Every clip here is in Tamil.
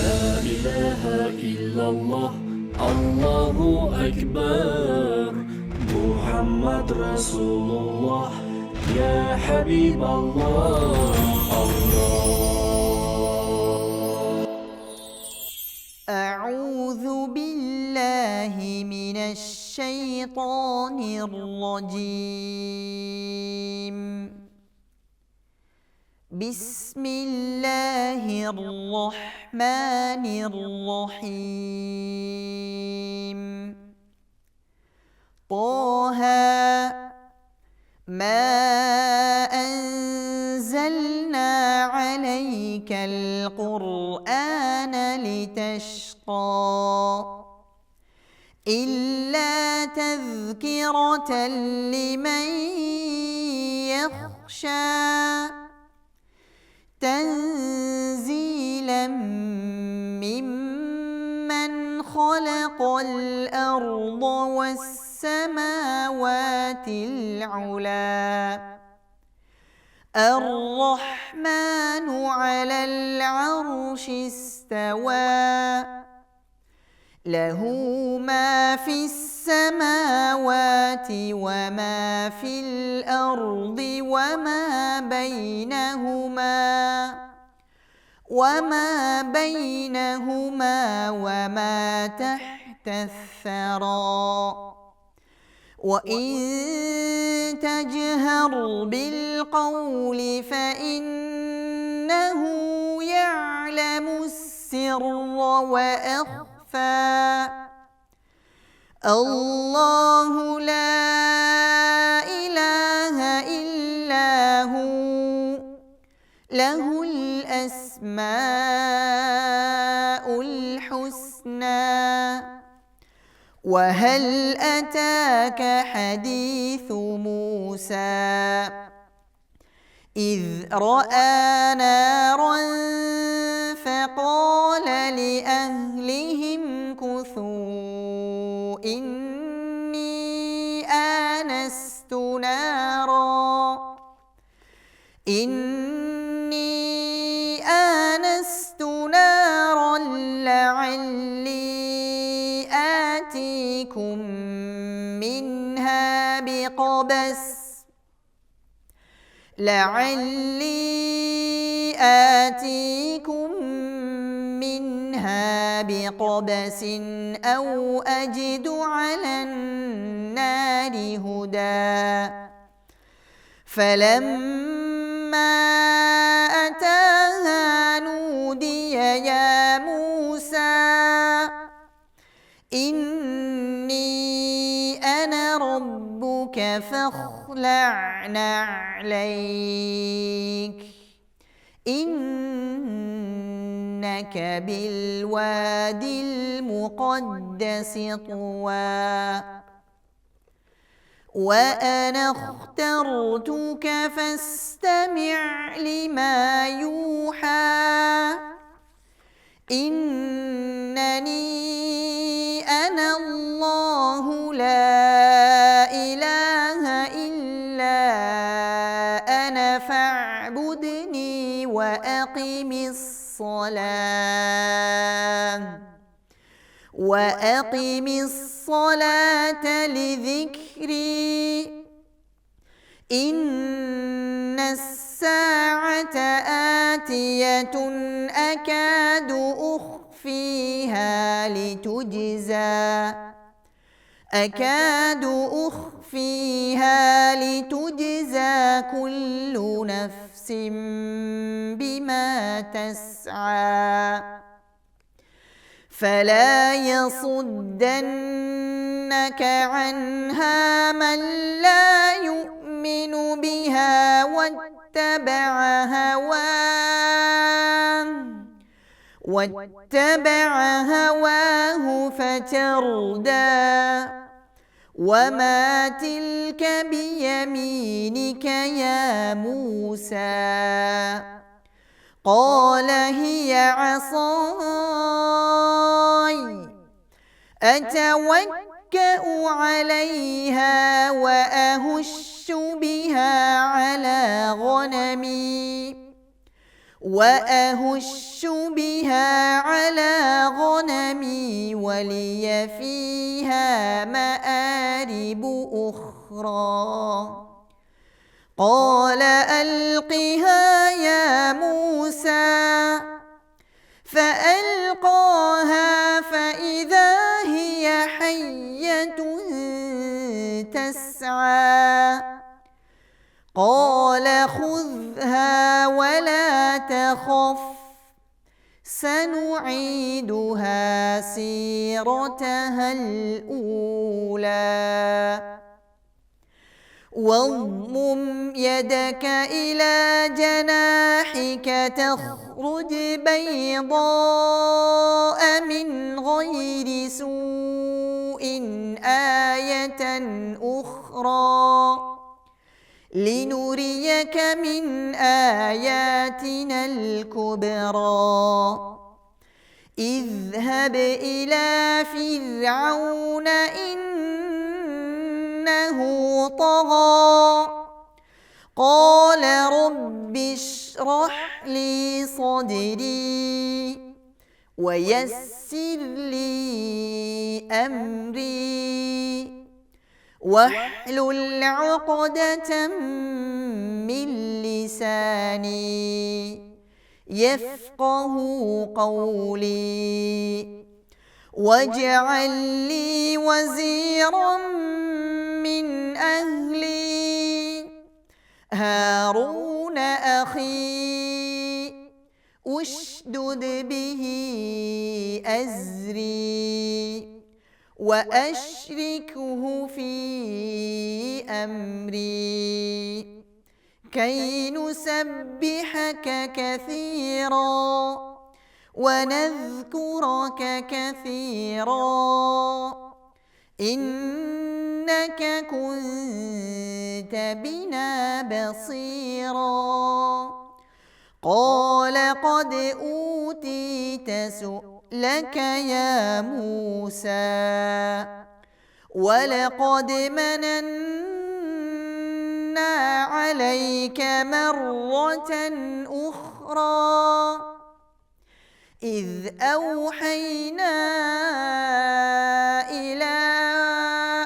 لا إله إلا الله الله أكبر محمد رسول الله يا حبيب الله أعوذ بالله من الشيطان الرجيم. بسم الله الرحمن الرحيم. طه ما أنزلنا عليك القرآن لتشقى إلا تذكرة لمن يخشى تنزيلا ممن خلق الأرض والسماوات العلى الرحمن على العرش استوى له ما في السماوات وما في الأرض وما بينهما وما تحت الثرى وإن تجهر بالقول فإنه يعلم السر وأخفى الله لا إله إلا هو له الأسماء الحسنى وهل أتاك حديث موسى إذ رأى نارا فقال لأهلهم كثوا إني آنست نارا لعلي آتيكم منها بقبس أو أجد على النار هدى فلما أتاها نودي يا موسى إني أنا ربك فاخلع نعليك إنك بالوادي المقدس طوى وأنا اخترتك فاستمع لما يوحى إنني أنا الله لا إله إلا أنا فاعبدني وأقم الصلاة لذكري إن الساعة آتية أكاد أخفيها لتجزى كل نفس بما تسعى فلا يصدنك عنها من لا يؤمن بها واتبع هواه فتردى وما تلك بيمينك يا موسى قال هي عصاي أتوكأ عليها وأهش بها على غنمي وأهش بها على غنمي ولي فيها مآرب أخرى قال ألقها يا موسى فألقاها فإذا هي حية تسعى قال خذها ولا تخف سنعيدها سيرتها الأولى واضمم يدك إلى جناحك تخرج بيضاء من غير سوء آية أخرى لنريك من آياتنا الكبرى اذهب إلى فرعون إنه طغى قال رب اشرح لي صدري ويسر لي أمري واحلل عقدة من لساني يفقه قولي واجعل لي وزيرا من أهلي هارون أخي أشدد به أزري وأشركه في أمري كي نسبحك كثيرا ونذكرك كثيرا إنك كنت بنا بصيرا قال قد أوتيت سؤلك يا موسى ولقد مننا عليك مرة أخرى إذ أوحينا إلى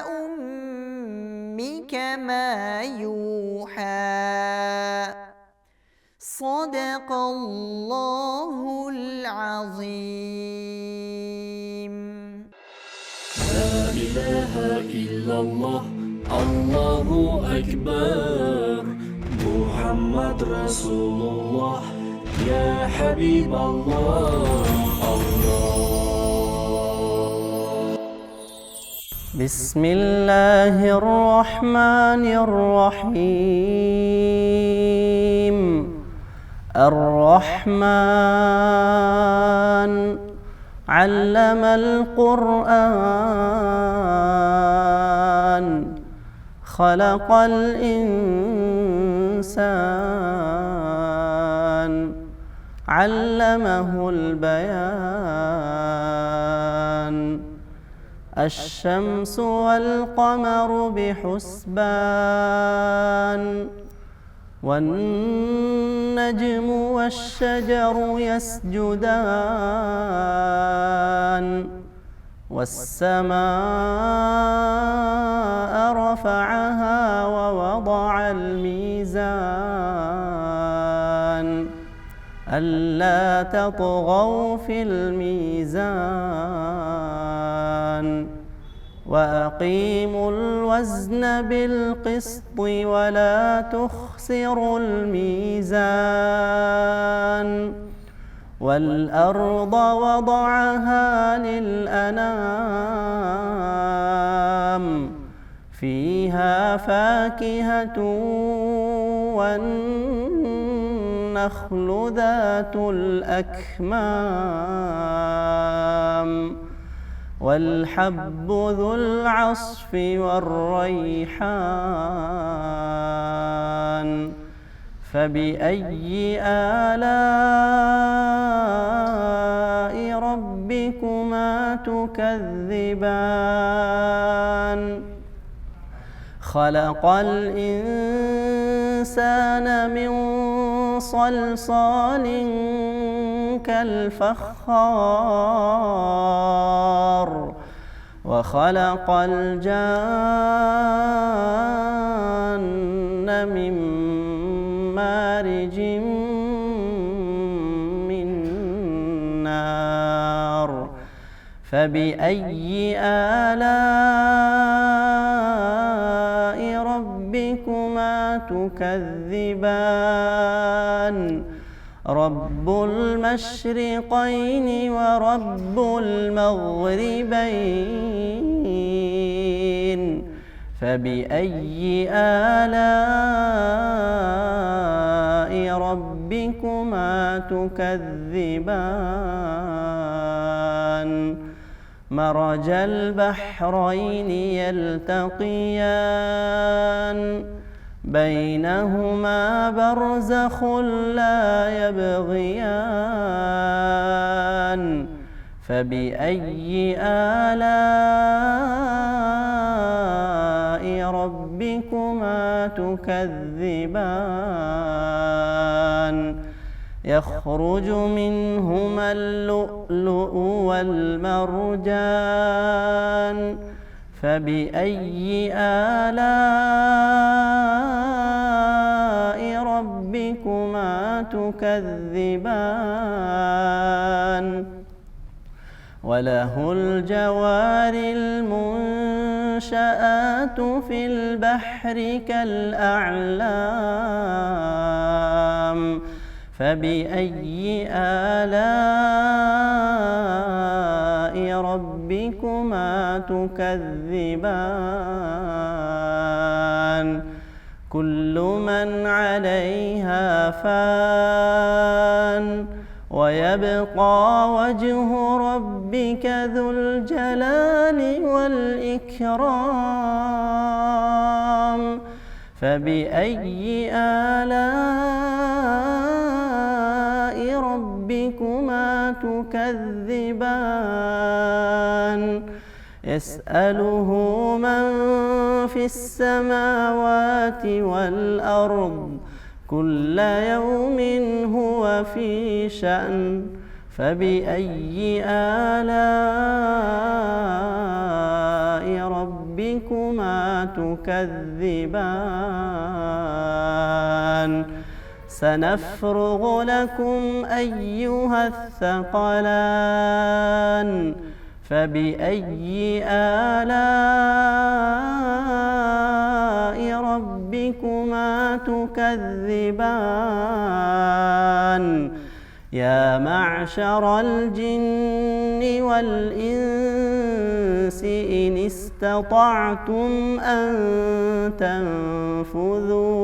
أمك ما يوحى صدق الله العظيم. لا إله إلا الله الله أكبر محمد رسول الله يا حبيب الله بسم الله الرحمن الرحيم الرحمن علم القرآن خلق الإنسان علمه البيان الشمس والقمر بحسبان والنجم والشجر يسجدان والسماء رفعها ووضع الميزان ألا تطغوا في الميزان وأقيموا الوزن بالقسط ولا تخسروا الميزان والأرض وضعها للأنام فيها فاكهة والنخل ذات الأكمام والحب ذو العصف والريحان فبأي آلاء ربكما تكذبان خلق الإنسان من صلصال كالفخار وخلق الجان من مارج من نار فبأي آلاء ربكما تكذبان رب المشرقين ورب المغربين فبأي آلاء ربكما تكذبان مرج البحرين يلتقيان بينهما برزخ لا يبغيان فبأي آلاء ربكما تكذبان يخرج منهما اللؤلؤ والمرجان فبأي آلاء ربكما تكذبان وله الجوار المنشآت في البحر كالأعلام فبأي آلاء ربكما تكذبان كل من عليها فان ويبقى وجه ربك ذو الجلال والإكرام فبأي آلاء ربكما تكذبان يسأله من في السماوات والأرض كل يوم هو في شأن فبأي آلاء ربكما تكذبان سنفرغ لكم أيها الثقلان فبأي آلاء ربكما تكذبان يا معشر الجن والإنس إن استطعتم أن تنفذوا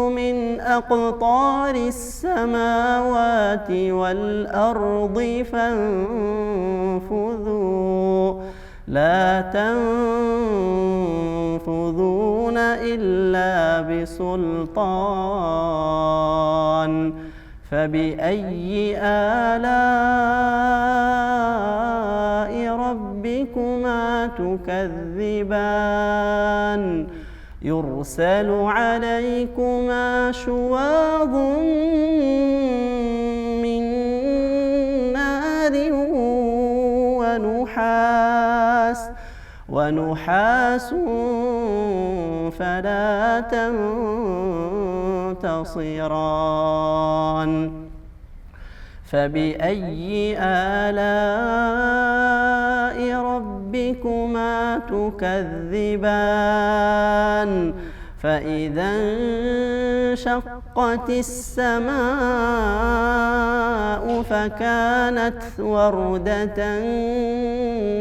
من أقطار السماوات والأرض فانفذوا لا تنفذون إلا بسلطان فبأي آلاء ربكما تكذبان يرسل عليكما شواظ من نار ونحاس فلا تنتصران فبأي آلاء ربكما تكذبان فإذا انشقت السماء فكانت وردة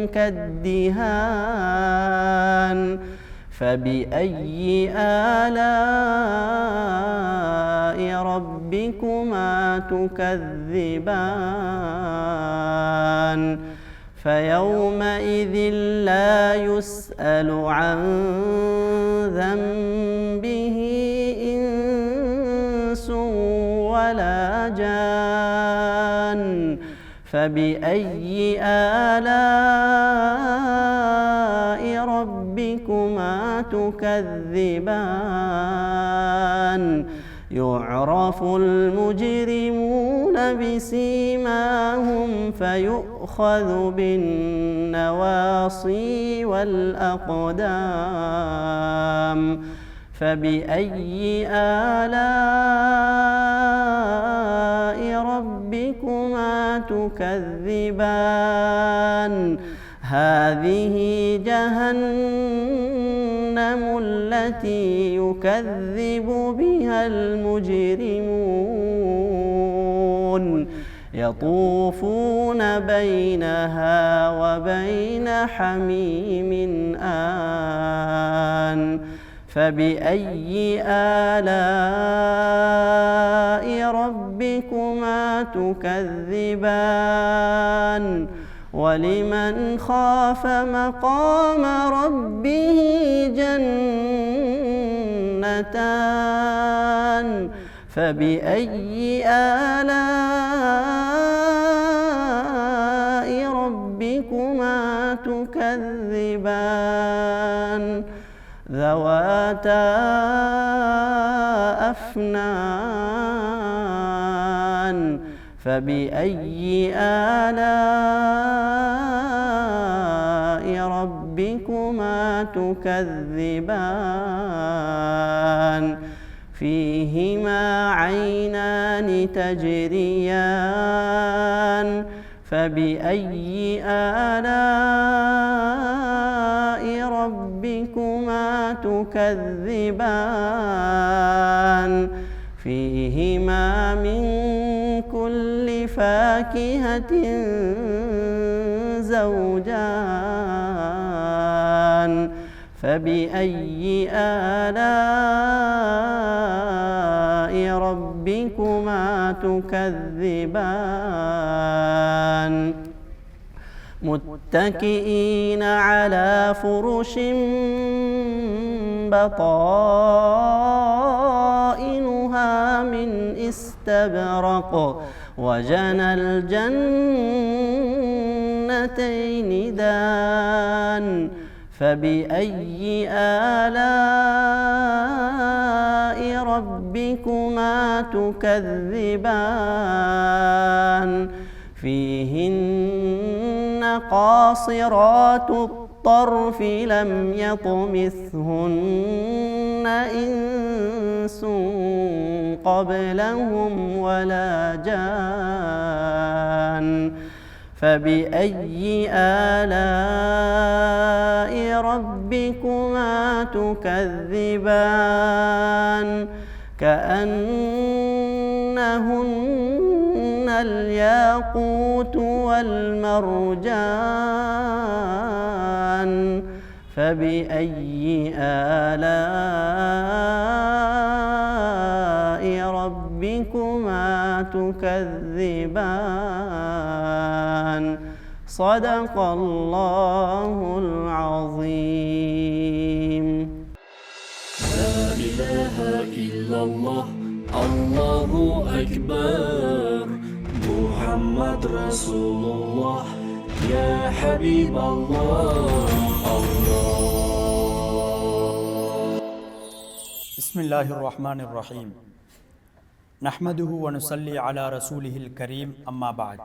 كالدهان فبأي آلاء ربكما تكذبان فيومئذ لا يسأل عن ذنبه إنس ولا جان فبأي آلاء ربكما ربكما تكذبان يعرف المجرمون بسيماهم فيؤخذ بالنواصي والأقدام فبأي آلاء ربكما تكذبان هذه جهنم التي يكذب بها المجرمون يطوفون بينها وبين حميم آن فبأي آلاء ربكما تكذبان ولمن خاف مقام ربه جنتان فبأي آلاء ربكما تكذبان ذواتا أفنان فبأي آلاء ربكما تكذبان فيهما عينان تجريان فبأي آلاء ربكما تكذبان فيهما من كل فاكهة زوجان فبأي آلاء ربكما تكذبان متكئين على فرش بطائنها من استبرق وجنى الجنتين دان فبأي آلاء ربكما تكذبان فيهن قاصرات الطرف لم يطمثهن إنس قبلهم ولا جان فبأي آلاء ربكما تكذبان كأنهن الياقوت والمرجان فبأي آلاء ربكما تكذبان صدق الله العظيم لا إله إلا الله الله أكبر محمد رسول الله يا حبيب الله بسم الله الرحمن الرحيم نحمده ونصلي على رسوله الكريم أما بعد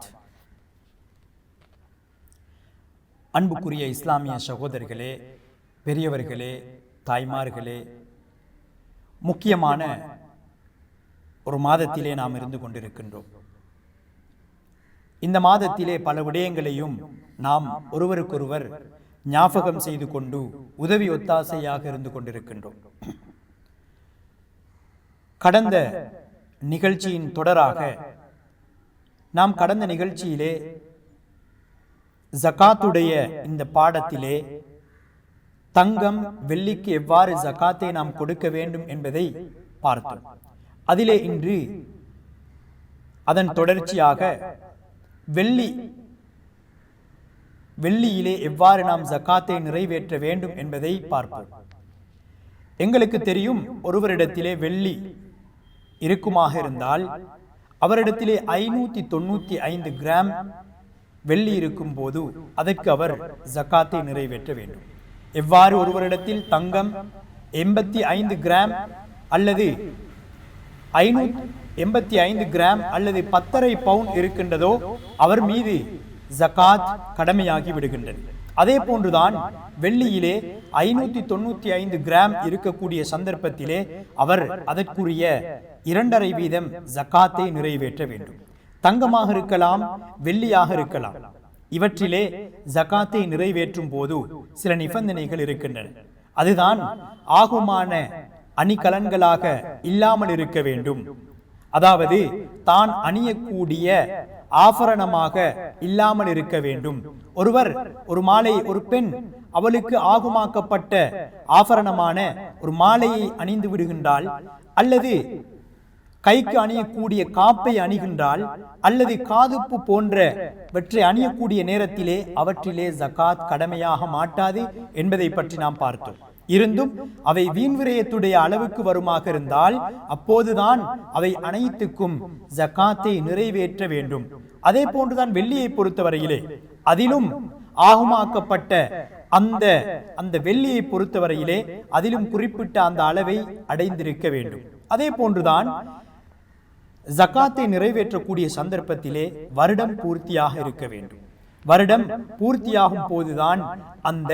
அன்புக்குரிய இஸ்லாமிய சகோதரர்களே, பெரியவர்களே, தாய்மார்களே, முக்கியமான ஒரு மாதத்திலே நாம் இருந்து கொண்டிருக்கின்றோம். இந்த மாதத்திலே பல விடயங்களையும் நாம் ஒருவருக்கொருவர் ஞாபகம் செய்து கொண்டு உதவி ஒத்தாசையாக இருந்து கொண்டிருக்கின்றோம். கடந்த நிகழ்ச்சியின் தொடராக நாம் கடந்த நிகழ்ச்சியிலே ஜகாத்துடைய இந்த பாடத்திலே தங்கம் வெள்ளிக்கு எவ்வாறு ஜகாத்தை நாம் கொடுக்க வேண்டும் என்பதை பார்த்தோம். அதிலே இன்று அதன் தொடர்ச்சியாக வெள்ளியிலே எவ்வாறு நாம் ஜகாத்தை நிறைவேற்ற வேண்டும் என்பதை பார்ப்போம். எங்களுக்கு தெரியும், ஒருவரிடத்திலே வெள்ளி இருக்குமாக இருந்தால் அவரிடத்திலே 595 கிராம் வெள்ளி இருக்கும் போது அதற்கு அவர் ஜகாத்தை நிறைவேற்ற வேண்டும். எவ்வாறு ஒருவரிடத்தில் தங்கம் 85 கிராம் அல்லது 585 கிராம் அல்லது 10.5 பவுன் இருக்கின்றதோ அவர் மீது ஜகாத் கடமையாகி விடுகின்றது. அதே போன்றுதான் வெள்ளியிலே 595 கிராம் இருக்கக்கூடிய சந்தர்ப்பத்திலே அவர் அதற்குரிய 2.5 வீதம் ஜகாத்தை நிறைவேற்ற வேண்டும். தங்கமாக இருக்கலாம், வெள்ளியாக இருக்கலாம். இவற்றிலே ஜகாத்தை நிறைவேற்றும் போது சில நிபந்தனைகள் இருக்கின்றன. அதுதான் ஆகுமான அணிகலன்களாக இல்லாமல் இருக்க வேண்டும். அதாவது தான் அணியக்கூடிய ஆபரணமாக இல்லாமல் இருக்க வேண்டும். ஒரு மாலை, ஒரு பெண் அவளுக்கு ஆகுமாக்கப்பட்ட ஆபரணமான ஒரு மாலையை அணிந்து விடுகின்றாள், அல்லது கைக்கு அணியக்கூடிய காப்பை அணிகின்றாள், அல்லது காதுப்பு போன்றவற்றை அணியக்கூடிய நேரத்திலே அவற்றிலே ஜகாத் கடமையாக மாட்டாது என்பதை பற்றி நாம் பார்த்தோம். இருந்தும் அவை வீண் விரயத்துடைய அளவுக்கு வருமாக இருந்தால் அப்போதுதான் அவை அனைத்துக்கும் ஜகாத்தை நிறைவேற்ற வேண்டும். அதே போன்றுதான் வெள்ளியை பொறுத்தவரையிலே அதிலும் ஆகுமாக்கப்பட்ட அந்த வெள்ளியை பொறுத்தவரையிலே அதிலும் குறிப்பிட்ட அந்த அளவை அடைந்திருக்க வேண்டும். அதே போன்றுதான் ஜகாத்தை நிறைவேற்றக்கூடிய சந்தர்ப்பத்திலே வருடம் பூர்த்தியாக இருக்க வேண்டும். வருடம் பூர்த்தியாகும் போதுதான் அந்த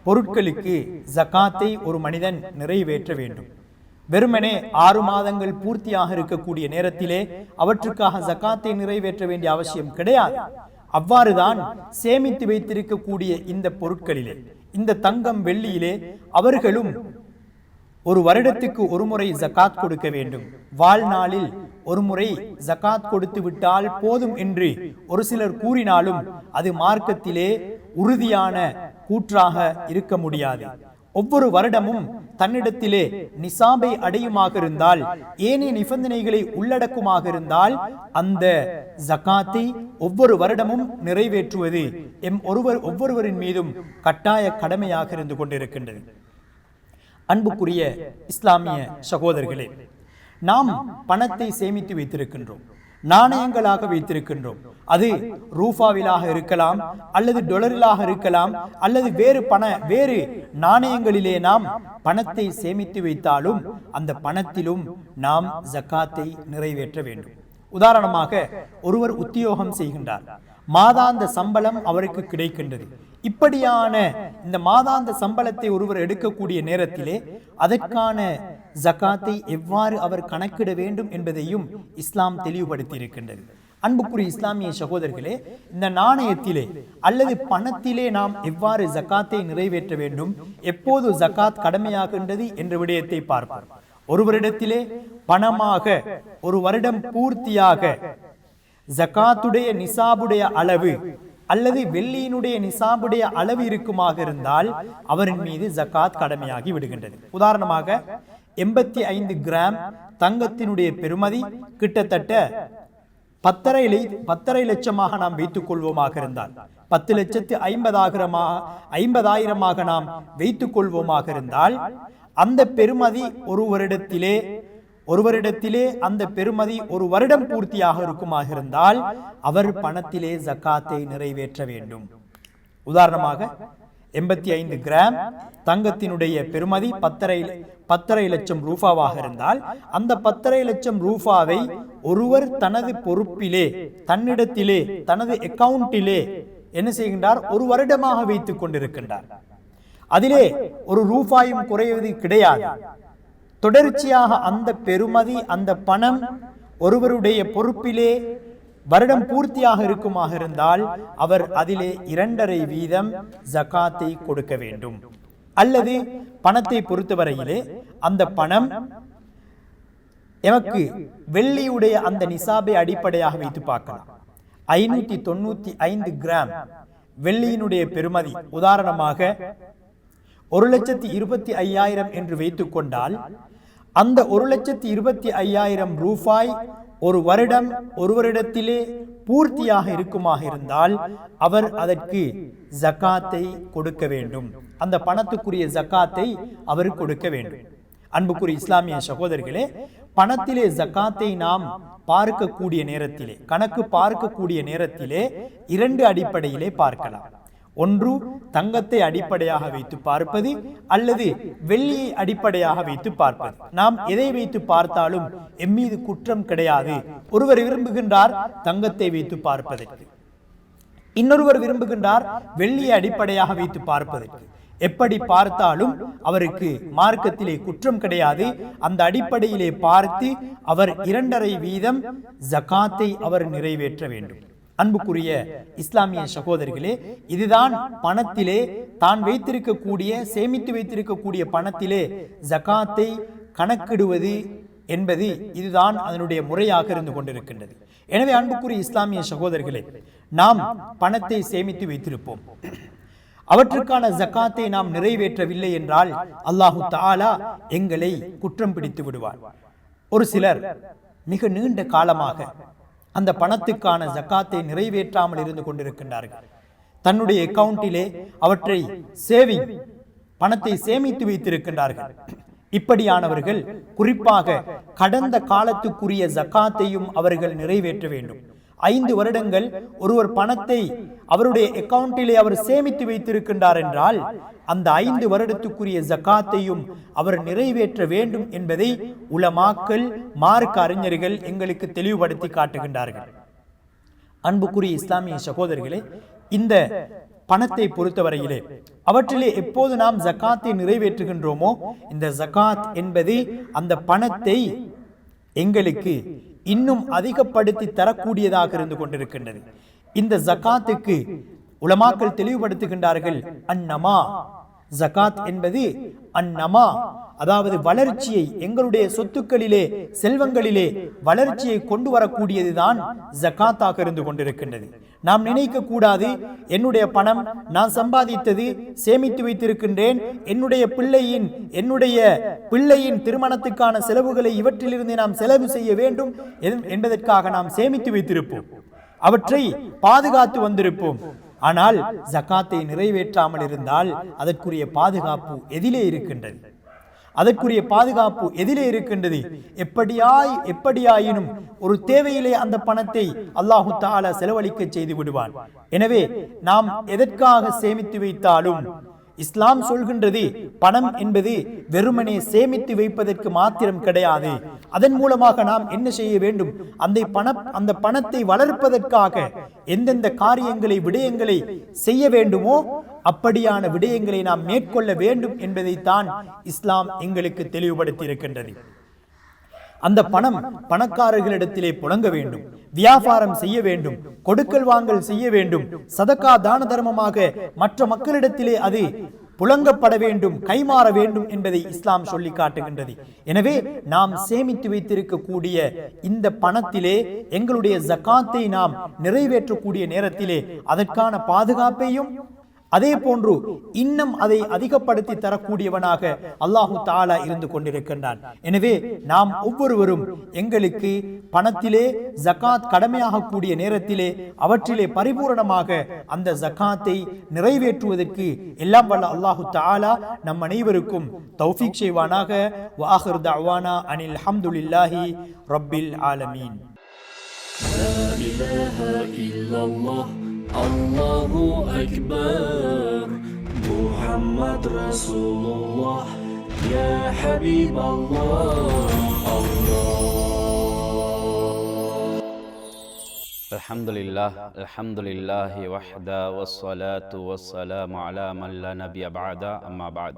பொருட்களுக்கு ஜகாத்தை ஒரு மனிதன் நிறைவேற்ற வேண்டும். வெறுமனே 6 மாதங்கள் பூர்த்தியாக இருக்கக்கூடிய நேரத்திலே அவற்றுக்காக ஜகாத்தை நிறைவேற்ற வேண்டிய அவசியம் கிடையாது. அவ்வாறுதான் சேமித்து வைத்திருக்கக்கூடிய இந்த பொருட்களிலே, இந்த தங்கம் வெள்ளியிலே அவர்களும் ஒரு வருடத்துக்கு ஒரு முறை ஜகாத் கொடுக்க வேண்டும். வாழ்நாளில் ஒரு முறை ஜகாத் கொடுத்து விட்டால் போதும் என்று ஒரு சிலர் கூறினாலும் அது மார்க்கத்திலே உறுதியான கூற்றாக இருக்க முடியாது. ஒவ்வொரு வருடமும் தன்னிடத்திலே நிசாபை அடையுமாக இருந்தால், ஏனைய நிபந்தனைகளை உள்ளடக்குமாக இருந்தால் அந்த ஜகாத்தை ஒவ்வொரு வருடமும் நிறைவேற்றுவது ஒவ்வொருவரின் மீதும் கட்டாய கடமையாக இருந்து கொண்டிருக்கின்றது. அன்புக்குரிய இஸ்லாமிய சகோதரர்களே, நாம் பணத்தை சேமித்து வைத்திருக்கின்றோம், நாணயங்களாக வைத்திருக்கின்றோம். அது ரூபாவிலாக இருக்கலாம், அல்லது டொலரிலாக இருக்கலாம், அல்லது வேறு நாணயங்களிலே நாம் பணத்தை சேமித்து வைத்தாலும் அந்த பணத்திலும் நாம் ஜகாத்தை நிறைவேற்ற வேண்டும். உதாரணமாக, ஒருவர் உத்தியோகம் செய்கின்றார், மாதாந்த சம்பளம் அவருக்கு கிடைக்கின்றது. இப்படியான இந்த மாதாந்த சம்பளத்தை ஒருவர் எடுக்கக்கூடிய நேரத்திலே அதற்கான ஜகாத்தை எவ்வாறு அவர் கணக்கிட வேண்டும் என்பதையும் இஸ்லாம் தெளிவுபடுத்தி இருக்கின்றது. அன்புக்குரிய இஸ்லாமிய சகோதரர்களே, இந்த நாணயத்திலே அல்லது பணத்திலே நாம் எவ்வாறு ஜகாத்தை நிறைவேற்ற வேண்டும், எப்போது ஜகாத் கடமையாகின்றது என்ற விடயத்தை பார்ப்போம். ஒருவரிடத்திலே பணமாக ஒரு வருடம் பூர்த்தியாக ஜகாத்துடைய நிசாபுடைய அளவு அல்லது வெள்ளியினுடைய நிசாபுடைய அளவு இருக்குமாக இருந்தால் அவரின் மீது ஜகாத் கடமையாகி விடுகின்றது. உதாரணமாக 85 கிராம் தங்கத்தினுடைய பெறுமதி கிட்டத்தட்ட 10.5 லட்சமாக நாம் வைத்துக் கொள்வோமாக இருந்தால், 10,50,000 நாம் வைத்துக் கொள்வோமாக இருந்தால் அந்த பெறுமதி ஒருவரிடத்திலே அந்த பெறுமதி ஒரு வருடம் பூர்த்தியாக இருக்குமாக இருந்தால் அவர் பணத்திலே ஜகாத்தை நிறைவேற்ற வேண்டும். உதாரணமாக 85 கிராம் தங்கத்தினுடைய பெறுமதி 10.5 லட்சம் ரூபாவாக இருந்தால் அந்த 10.5 லட்சம் ரூபாவை ஒருவர் தனது பொறுப்பிலே, தன்னிடத்திலே, தனது அக்கவுண்டிலே என்ன செய்கின்றார், ஒரு வருடமாக வைத்துக் கொண்டிருக்கின்றார். அதிலே ஒரு ரூபாயும் குறைவது கிடையாது. தொடர்ச்சியாக அந்த பெறுமதி, அந்த பணம் ஒருவருடைய பொறுப்பிலே வருடம் பூர்த்தியாக இருக்குமாக இருந்தால் அவர் அதிலே 2.5 வீதம் ஜகாத்தை கொடுக்க வேண்டும். அல்லது பணத்தை பொறுத்தவரையிலே அந்த பணம் எமக்கு வெள்ளியுடைய அந்த நிசாபை அடிப்படையாக வைத்து பார்க்கலாம். 595 கிராம் வெள்ளியினுடைய பெறுமதி உதாரணமாக 1,25,000 என்று வைத்துக் கொண்டால் அந்த 1,25,000 ரூபாய் ஒரு வருடம் ஒருவரிடத்திலே பூர்த்தியாக இருக்குமாக இருந்தால் அவர் அதற்கு ஜகாத்தை கொடுக்க வேண்டும். அந்த பணத்துக்குரிய ஜகாத்தை அவர் கொடுக்க வேண்டும். அன்புக்குரிய இஸ்லாமிய சகோதரர்களே, பணத்திலே ஜகாத்தை நாம் பார்க்கக்கூடிய நேரத்திலே, கணக்கு பார்க்கக்கூடிய நேரத்திலே 2 அடிப்படையிலே பார்க்கலாம். ஒன்று தங்கத்தை அடிப்படையாக வைத்து பார்ப்பது, அல்லது வெள்ளியை அடிப்படையாக வைத்து பார்ப்பது. நாம் எதை வைத்து பார்த்தாலும் எம்மீது குற்றம் கிடையாது. ஒருவர் விரும்புகின்றார் தங்கத்தை வைத்து பார்ப்பதற்கு, இன்னொருவர் விரும்புகின்றார் வெள்ளியை அடிப்படையாக வைத்து பார்ப்பதற்கு. எப்படி பார்த்தாலும் அவருக்கு மார்க்கத்திலே குற்றம் கிடையாது. அந்த அடிப்படையிலே பார்த்து அவர் 2.5% ஜகாத்தை அவர் நிறைவேற்ற வேண்டும். அன்புக்குரிய இஸ்லாமிய சகோதரர்களே, இதுதான் பணத்திலே தான் வைத்திருக்கக்கூடிய சேமித்து வைத்திருக்கக்கூடிய பணத்திலே ஜகாத்தை கணக்கிடுவது என்பது இதுதான் அதனுடைய முறையாக இருந்து கொண்டிருக்கின்றது. எனவே அன்புக்குரிய இஸ்லாமிய சகோதரர்களே, நாம் பணத்தை சேமித்து வைத்திருப்போம், அவற்றுக்கான ஜகாத்தை நாம் நிறைவேற்றவில்லை என்றால் அல்லாஹு தஆலா எங்களை குற்றம் பிடித்து விடுவார். ஒரு சிலர் மிக நீண்ட காலமாக அந்த பணத்துக்கான ஜகாத்தை நிறைவேற்றாமல் இருந்து கொண்டிருக்கின்றார்கள். தன்னுடைய அக்கவுண்டிலே அவற்றை பணத்தை சேமித்து வைத்திருக்கின்றார்கள். இப்படியானவர்கள் குறிப்பாக கடந்த காலத்துக்குரிய ஜகாத்தையும் அவர்கள் நிறைவேற்ற வேண்டும். 5 வருடங்கள் ஒருவர் பணத்தை அவருடைய அக்கவுண்டிலே அவர் சேமித்து வைத்திருக்கின்றார் என்றால் அந்த 5 வருடத்துக்குரிய ஜகாத்தையும் அவர் நிறைவேற்ற வேண்டும் என்பதை உலமாக்கள், மார்க்க அறிஞர்கள் எங்களுக்கு தெளிவுபடுத்தி காட்டுகின்றார்கள். அன்புக்குரிய இஸ்லாமிய சகோதரர்களே, இந்த பணத்தை பொறுத்தவரையிலே அவற்றிலே எப்போது நாம் ஜகாத்தை நிறைவேற்றுகின்றோமோ இந்த ஜகாத் என்பது அந்த பணத்தை எங்களுக்கு இன்னும் அதிகப்படுத்தி தரக்கூடியதாக இருந்து கொண்டிருக்கின்றது. இந்த ஜகாத்துக்கு உலமாக்கள் தெளிவுபடுத்துகின்றார்கள், அன்னமா ஜகாத் என்பது அன்னமா, அதாவது வளர்ச்சியை, எங்களுடைய சொத்துக்களிலே செல்வங்களிலே வளர்ச்சியை கொண்டு வரக்கூடியதுதான் ஜகாத்தாக இருந்து கொண்டிருக்கின்றது. நாம் நினைக்க கூடாது, என்னுடைய பணம் நான் சம்பாதித்தது, சேமித்து வைத்திருக்கின்றேன், என்னுடைய பிள்ளையின் திருமணத்துக்கான செலவுகளை இவற்றிலிருந்து நாம் செலவு செய்ய வேண்டும் என்பதற்காக நாம் சேமித்து வைத்திருப்போம், அவற்றை பாதுகாத்து வந்திருப்போம். ஆனால் ஜகாத்தை நிறைவேற்றாமல் இருந்தால் அதற்குரிய பாதுகாப்பு எதிலே இருக்கின்றது? அதற்குரிய பாதுகாப்பு எதிலே இருக்கின்றது? எப்படியாயினும் ஒரு தேவையிலே அந்த பணத்தை அல்லாஹு தஆலா செலவழிக்க செய்து விடுவான். எனவே நாம் எதற்காக சேமித்து வைத்தாலும் இஸ்லாம் சொல்கின்றது, பணம் என்பது வெறுமனே சேமித்து வைப்பதற்கு மாத்திரம் கிடையாது. அதன் மூலமாக நாம் என்ன செய்ய வேண்டும்? அந்த பணத்தை வளர்ப்பதற்காக எந்தெந்த விடயங்களை செய்ய வேண்டுமோ அப்படியான விடயங்களை நாம் மேற்கொள்ள வேண்டும் என்பதைத்தான் இஸ்லாம் எங்களுக்கு தெளிவுபடுத்தி இருக்கின்றது. அந்த பணம் பணக்காரர்களிடத்திலே புழங்க வேண்டும், வியாபாரம் செய்ய வேண்டும், கொடுக்கல் வாங்கல் செய்ய வேண்டும், சதக்கா தான தர்மமாக மற்ற மக்களிடத்திலே அது புழங்கப்பட வேண்டும், கைமாற வேண்டும் என்பதை இஸ்லாம் சொல்லி காட்டுகின்றது. எனவே நாம் சேமித்து வைத்திருக்கக்கூடிய இந்த பணத்திலே எங்களுடைய ஜகாத்தை நாம் நிறைவேற்றக்கூடிய நேரத்திலே அதற்கான பாதுகாப்பையும் அதே போன்று இன்னும் அதை அதிகப்படுத்தி தரக்கூடியவனாக அல்லாஹு தஆலா இருந்து கொண்டிருக்கின்றான். எனவே நாம் ஒவ்வொருவரும் எங்களுக்கு பணத்திலே ஜகாத் கடமையாகக்கூடிய நேரத்திலே அவற்றிலே பரிபூரணமாக அந்த ஜகாத்தை நிறைவேற்றுவதற்கு எல்லாம் வல்ல அல்லாஹு தஆலா நம் அனைவருக்கும் தௌஃபீக் செய்வானாக. வ ஆகிரு தஅவானா அனில் ஹம்துலில்லாஹி ரப்பில் ஆலமீன். லா இலாஹா இல்லல்லாஹ் Allahu Akbar, Muhammad Rasulullah, Ya Habib Allah, Alhamdulillahi wahda, wassalatu wassalamu ala man la nabiyya ba'da, amma ba'd.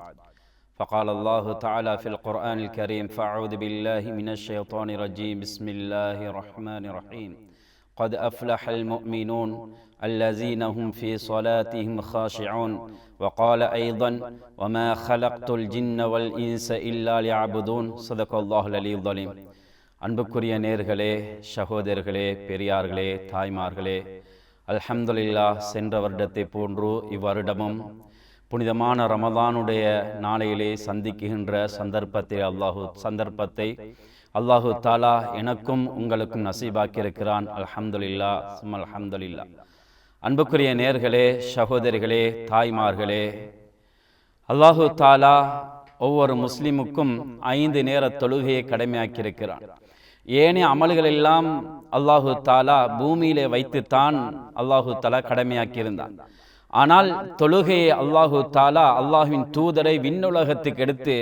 فقال الله تعالى في القرآن الكريم فأعوذ بالله من الشيطان الرجيم بسم الله الرحمن الرحيم قد أفلح المؤمنون الذين هم في صلاتهم خاشعون وقال أيضا وما خلقت الجن والإنس إلا ليعبدون صدق الله العلي العظيم. அன்புக்குரிய நேர்களே, சகோதரர்களே, பெரியார்களே, தாய்மார்களே, அல்ஹம்துலில்லாஹ், சென்ற வருடத்தை போன்று இவ்வருடமும் புனிதமான ரமதானுடைய நாளையிலே சந்திக்கின்ற சந்தர்ப்பத்தை அல்லாஹு தாலா எனக்கும் உங்களுக்கும் நசீபாக்கியிருக்கிறான். அல்ஹம்துலில்லாஹ் சும்மா அல்ஹம்துலில்லாஹ். அன்புக்குரிய நேர்களே, சகோதரிகளே, தாய்மார்களே, அல்லாஹு தாலா ஒவ்வொரு முஸ்லிமுக்கும் 5 நேர தொழுகையை கடமையாக்கியிருக்கிறான். ஏனைய அமல்கள் எல்லாம் அல்லாஹு தாலா பூமியிலே வைத்துத்தான் அல்லாஹு தாலா கடமையாக்கியிருந்தான். ஆனால் தொழுகையை அல்லாஹு தாலா அல்லாஹ்வின் தூதரை விண்ணுலகத்துக்கு எடுத்து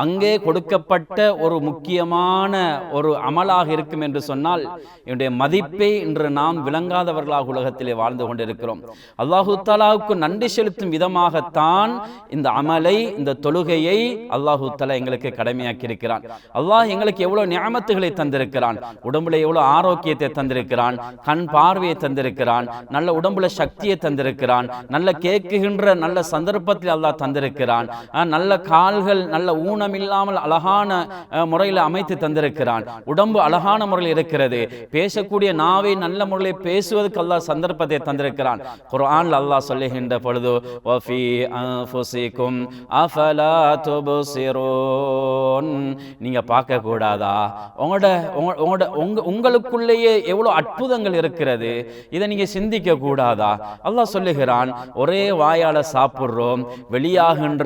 அங்கே கொடுக்கப்பட்ட ஒரு முக்கியமான ஒரு அமலாக இருக்கும் என்று சொன்னால் என்னுடைய மதிப்பை இன்று நாம் விளங்காதவர்களாக உலகத்திலே வாழ்ந்து கொண்டிருக்கிறோம். அல்லாஹு தாலாவுக்கு நன்றி செலுத்தும் விதமாகத்தான் இந்த அமலை, இந்த தொழுகையை அல்லாஹு தாலா எங்களுக்கு கடமையாக்கி இருக்கிறான். அல்லாஹ் எங்களுக்கு எவ்வளவு நியமத்துகளை தந்திருக்கிறான். உடம்புல எவ்வளவு ஆரோக்கியத்தை தந்திருக்கிறான், கண் பார்வையை தந்திருக்கிறான், நல்ல உடம்புல சக்தியை தந்திருக்கிறான், நல்ல கேட்குகின்ற நல்ல சந்தர்ப்பத்தில் அல்லாஹ் தந்திருக்கிறான், நல்ல கால்கள் நல்ல ஊனம் இல்லாமல் அழகான முறையில் அமைத்து தந்திருக்கிறான், உடம்பு அழகான முறையில் இருக்கிறது, பேசக்கூடிய நாவை நல்ல முறையில் பேசுவதற்கு அல்லாஹ் சந்தர்ப்பத்தை தந்திருக்கிறான். குர்ஆன்ல அல்லாஹ் சொல்லுகின்ற பொழுது வஃபி அன்ஃபுஸிகும் அஃபலா துப்ஸிரூன், நீங்க பார்க்க கூடாதா உங்களுக்குள்ளேயே எவ்வளவு அற்புதங்கள் இருக்கிறது, இதை நீங்க சிந்திக்க கூடாதா? அல்லாஹ் சொல்லுகிறான், ஒரே வாயால சாப்பிடுறோம், வெளியாகின்ற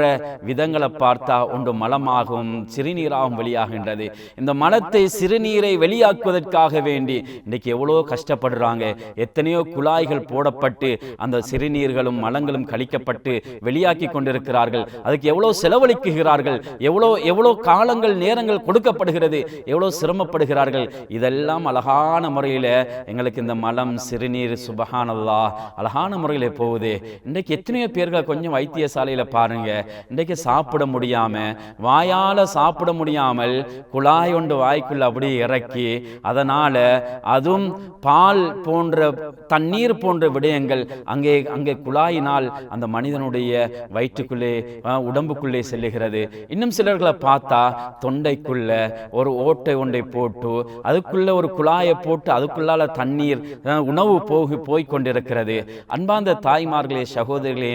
விதங்களை பார்த்தா ஒன்று மலமாகவும் சிறுநீராகவும் வெளியாகின்றது. இந்த மலத்தை சிறுநீரை வெளியாக்குவதற்காக வேண்டி இன்னைக்கு எவ்வளோ கஷ்டப்படுறாங்க. எத்தனையோ குழாய்கள் போடப்பட்டு அந்த சிறுநீர்களும் மலங்களும் கழிக்கப்பட்டு வெளியாக்கி கொண்டிருக்கிறார்கள். அதுக்கு எவ்வளோ செலவழிக்குகிறார்கள், எவ்வளோ காலங்கள் நேரங்கள் கொடுக்கப்படுகிறது, எவ்வளோ சிரமப்படுகிறார்கள். இதெல்லாம் அழகான முறையில் எங்களுக்கு இந்த மலம் சிறுநீர் சுபஹானல்லாஹ் அழகான முறையில் போகுது. இன்றைக்கு எத்தனையோ பேர்கள் கொஞ்சம் வைத்தியசாலையில் பாருங்க, இன்றைக்கு சாப்பிட முடியாம, வாயால சாப்பிட முடியாமல் குழாய் ஒன்று வாய்க்குள்ள அப்படியே இறக்கி, அதனால அதுவும் பால் போன்ற தண்ணீர் போன்ற விடயங்கள் அங்கே குழாயினால் அந்த மனிதனுடைய வயிற்றுக்குள்ளே உடம்புக்குள்ளே செல்லுகிறது. இன்னும் சிலர்களை பார்த்தா தொண்டைக்குள்ள ஒரு ஓட்டை ஒன்றை போட்டு அதுக்குள்ள ஒரு குழாயை போட்டு அதுக்குள்ளால தண்ணீர் உணவு போய் கொண்டிருக்கிறது. அன்பார்ந்த தாய்மார்களே, சகோதரிகளே,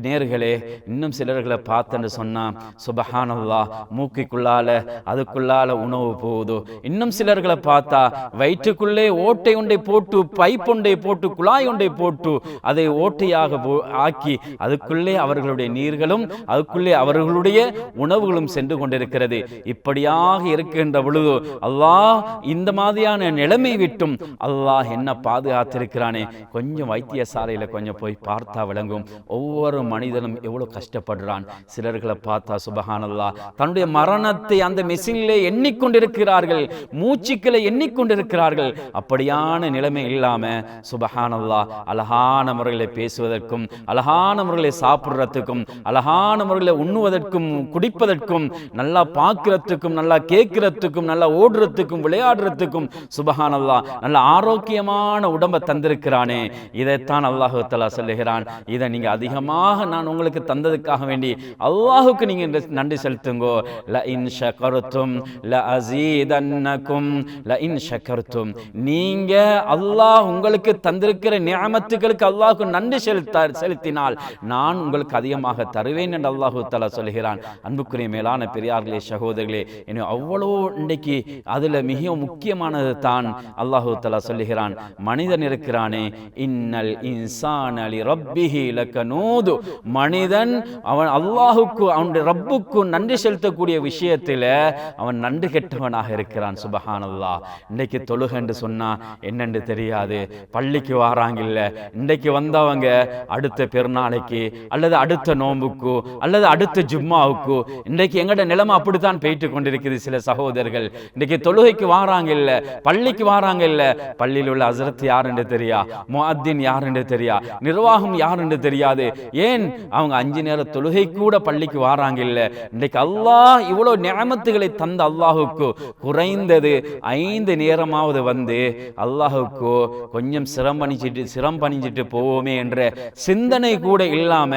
நேர்களே, இன்னும் சிலர்களை பார்த்தேன்னு சொன்னா சுபஹானல்லாஹ் மூக்குக்குள்ளால அதுக்குள்ளால உணவு போகுது. இன்னும் சிலர்களை பார்த்தா வயிற்றுக்குள்ளே ஓட்டை ஒன்றை போட்டு பைப் ஒன்றை போட்டு குழாய் ஒன்றை போட்டு அதை ஓட்டையாக ஆக்கி அதுக்குள்ளே அவர்களுடைய நீர்களும் அதுக்குள்ளே அவர்களுடைய உணவுகளும் சென்று கொண்டிருக்கிறது. இப்படியாக இருக்கின்ற பொழுது அல்லாஹ் இந்த மாதிரியான நிலைமை விட்டும் அல்லாஹ் என்ன பாதுகாத்திருக்கிறானே. கொஞ்சம் வைத்தியசாலையில கொஞ்சம் போய் பார்த்தா விளங்கும், ஒவ்வொரு மனிதனும் எவ்வளவு கஷ்டப்படுறான். சிலர்களை பார்த்தா சுபஹானல்லாஹ் தன்னுடைய மரணத்தை அந்த மெஷினிலே எண்ணிக்கொண்டிருக்கிறார்கள், மூச்சுக்களை எண்ணிக்கொண்டிருக்கிறார்கள். அப்படியான நிலைமை இல்லாம சுபஹானல்லாஹ் அழகான முறையில் பேசுவதற்கும், அழகான முறையில் சாப்பிடுறதுக்கும், அழகான முறையில் உண்ணுவதற்கும், குடிப்பதற்கும், நல்லா பார்க்கிறதுக்கும், நல்லா கேட்கிறதுக்கும், நல்லா ஓடுறதுக்கும், விளையாடுறதுக்கும் சுபஹானல்லாஹ் நல்ல ஆரோக்கியமான உடம்பை தந்திருக்கிறானே. இதைத்தான் அல்லாஹு தஆலா சொல்லுகிறான், இதை நீங்க அதிகமாக நான் உங்களுக்கு தந்ததுக்காக வேண்டி அல்லாஹுக்கு நீங்க நன்றி செலுத்துங்கோ. ல இன் ஷகர்தும் ல அஸீதன்னகும் ல இன் ஷகர்தும், நீங்க அல்லாஹ் உங்களுக்கு தந்திருக்கிற நியமத்துகளுக்கு அல்லாஹ்வுக்கு நன்றி செலுத்தினால் நான் உங்களுக்கு அதிகமாக தருவேன் என்று அல்லாஹு தஆலா சொல்கிறான். அன்புக்குரிய மேலான பெரியார்களே, சகோதரர்களே, எனவே அவ்வளோ இன்றைக்கு அதுல மிக முக்கியமானது தான் அல்லாஹு தஆலா சொல்லுகிறான், மனிதன் இருக்கிறானே, இன்னல் இன்சான லிரப்பிஹி லகனூது, மனிதன் அவன் அல்லாஹுக்கு அவனுடைய ரப்புக்கு நன்றி செலுத்தக்கூடிய விஷயத்தில் அவன் நன்றி கெட்டவனாக இருக்கிறான். சுபஹானல்லாஹ். இன்றைக்கு தொழுகை என்று சொன்னா என்னென்று தெரியாது, பள்ளிக்கு வாராங்க இல்ல, இன்றைக்கு வந்தவங்க அடுத்த பெருநாளைக்கு அல்லது அடுத்த நோம்புக்கு அல்லது அடுத்த ஜும்மாவுக்கு, இன்றைக்கு எங்கட நிலைமை அப்படித்தான் போயிட்டு கொண்டிருக்குது. சில சகோதரர்கள் இன்றைக்கு தொழுகைக்கு வாராங்க இல்ல, பள்ளிக்கு வாராங்க இல்ல, பள்ளியில் உள்ள ஹஸ்ரத் யார் என்று தெரியா, முஅத்தின் யார் என்று தெரியா, நிர்வாகம் யார் என்று தெரியாது. ஏன் அவங்க 5 நேர தொழுகை கூட பள்ளிக்கு வாராங்க இல்ல. இன்றைக்கு அல்லாஹ் இவ்வளவு நியமத்துகளை தந்த அல்லாஹுக்கு குறைந்தது 5 நேரமாவது வந்து அல்லாஹுக்கு கொஞ்சம் சிரம் பணிஞ்சிட்டு போவோமே என்ற சிந்தனை கூட இல்லாம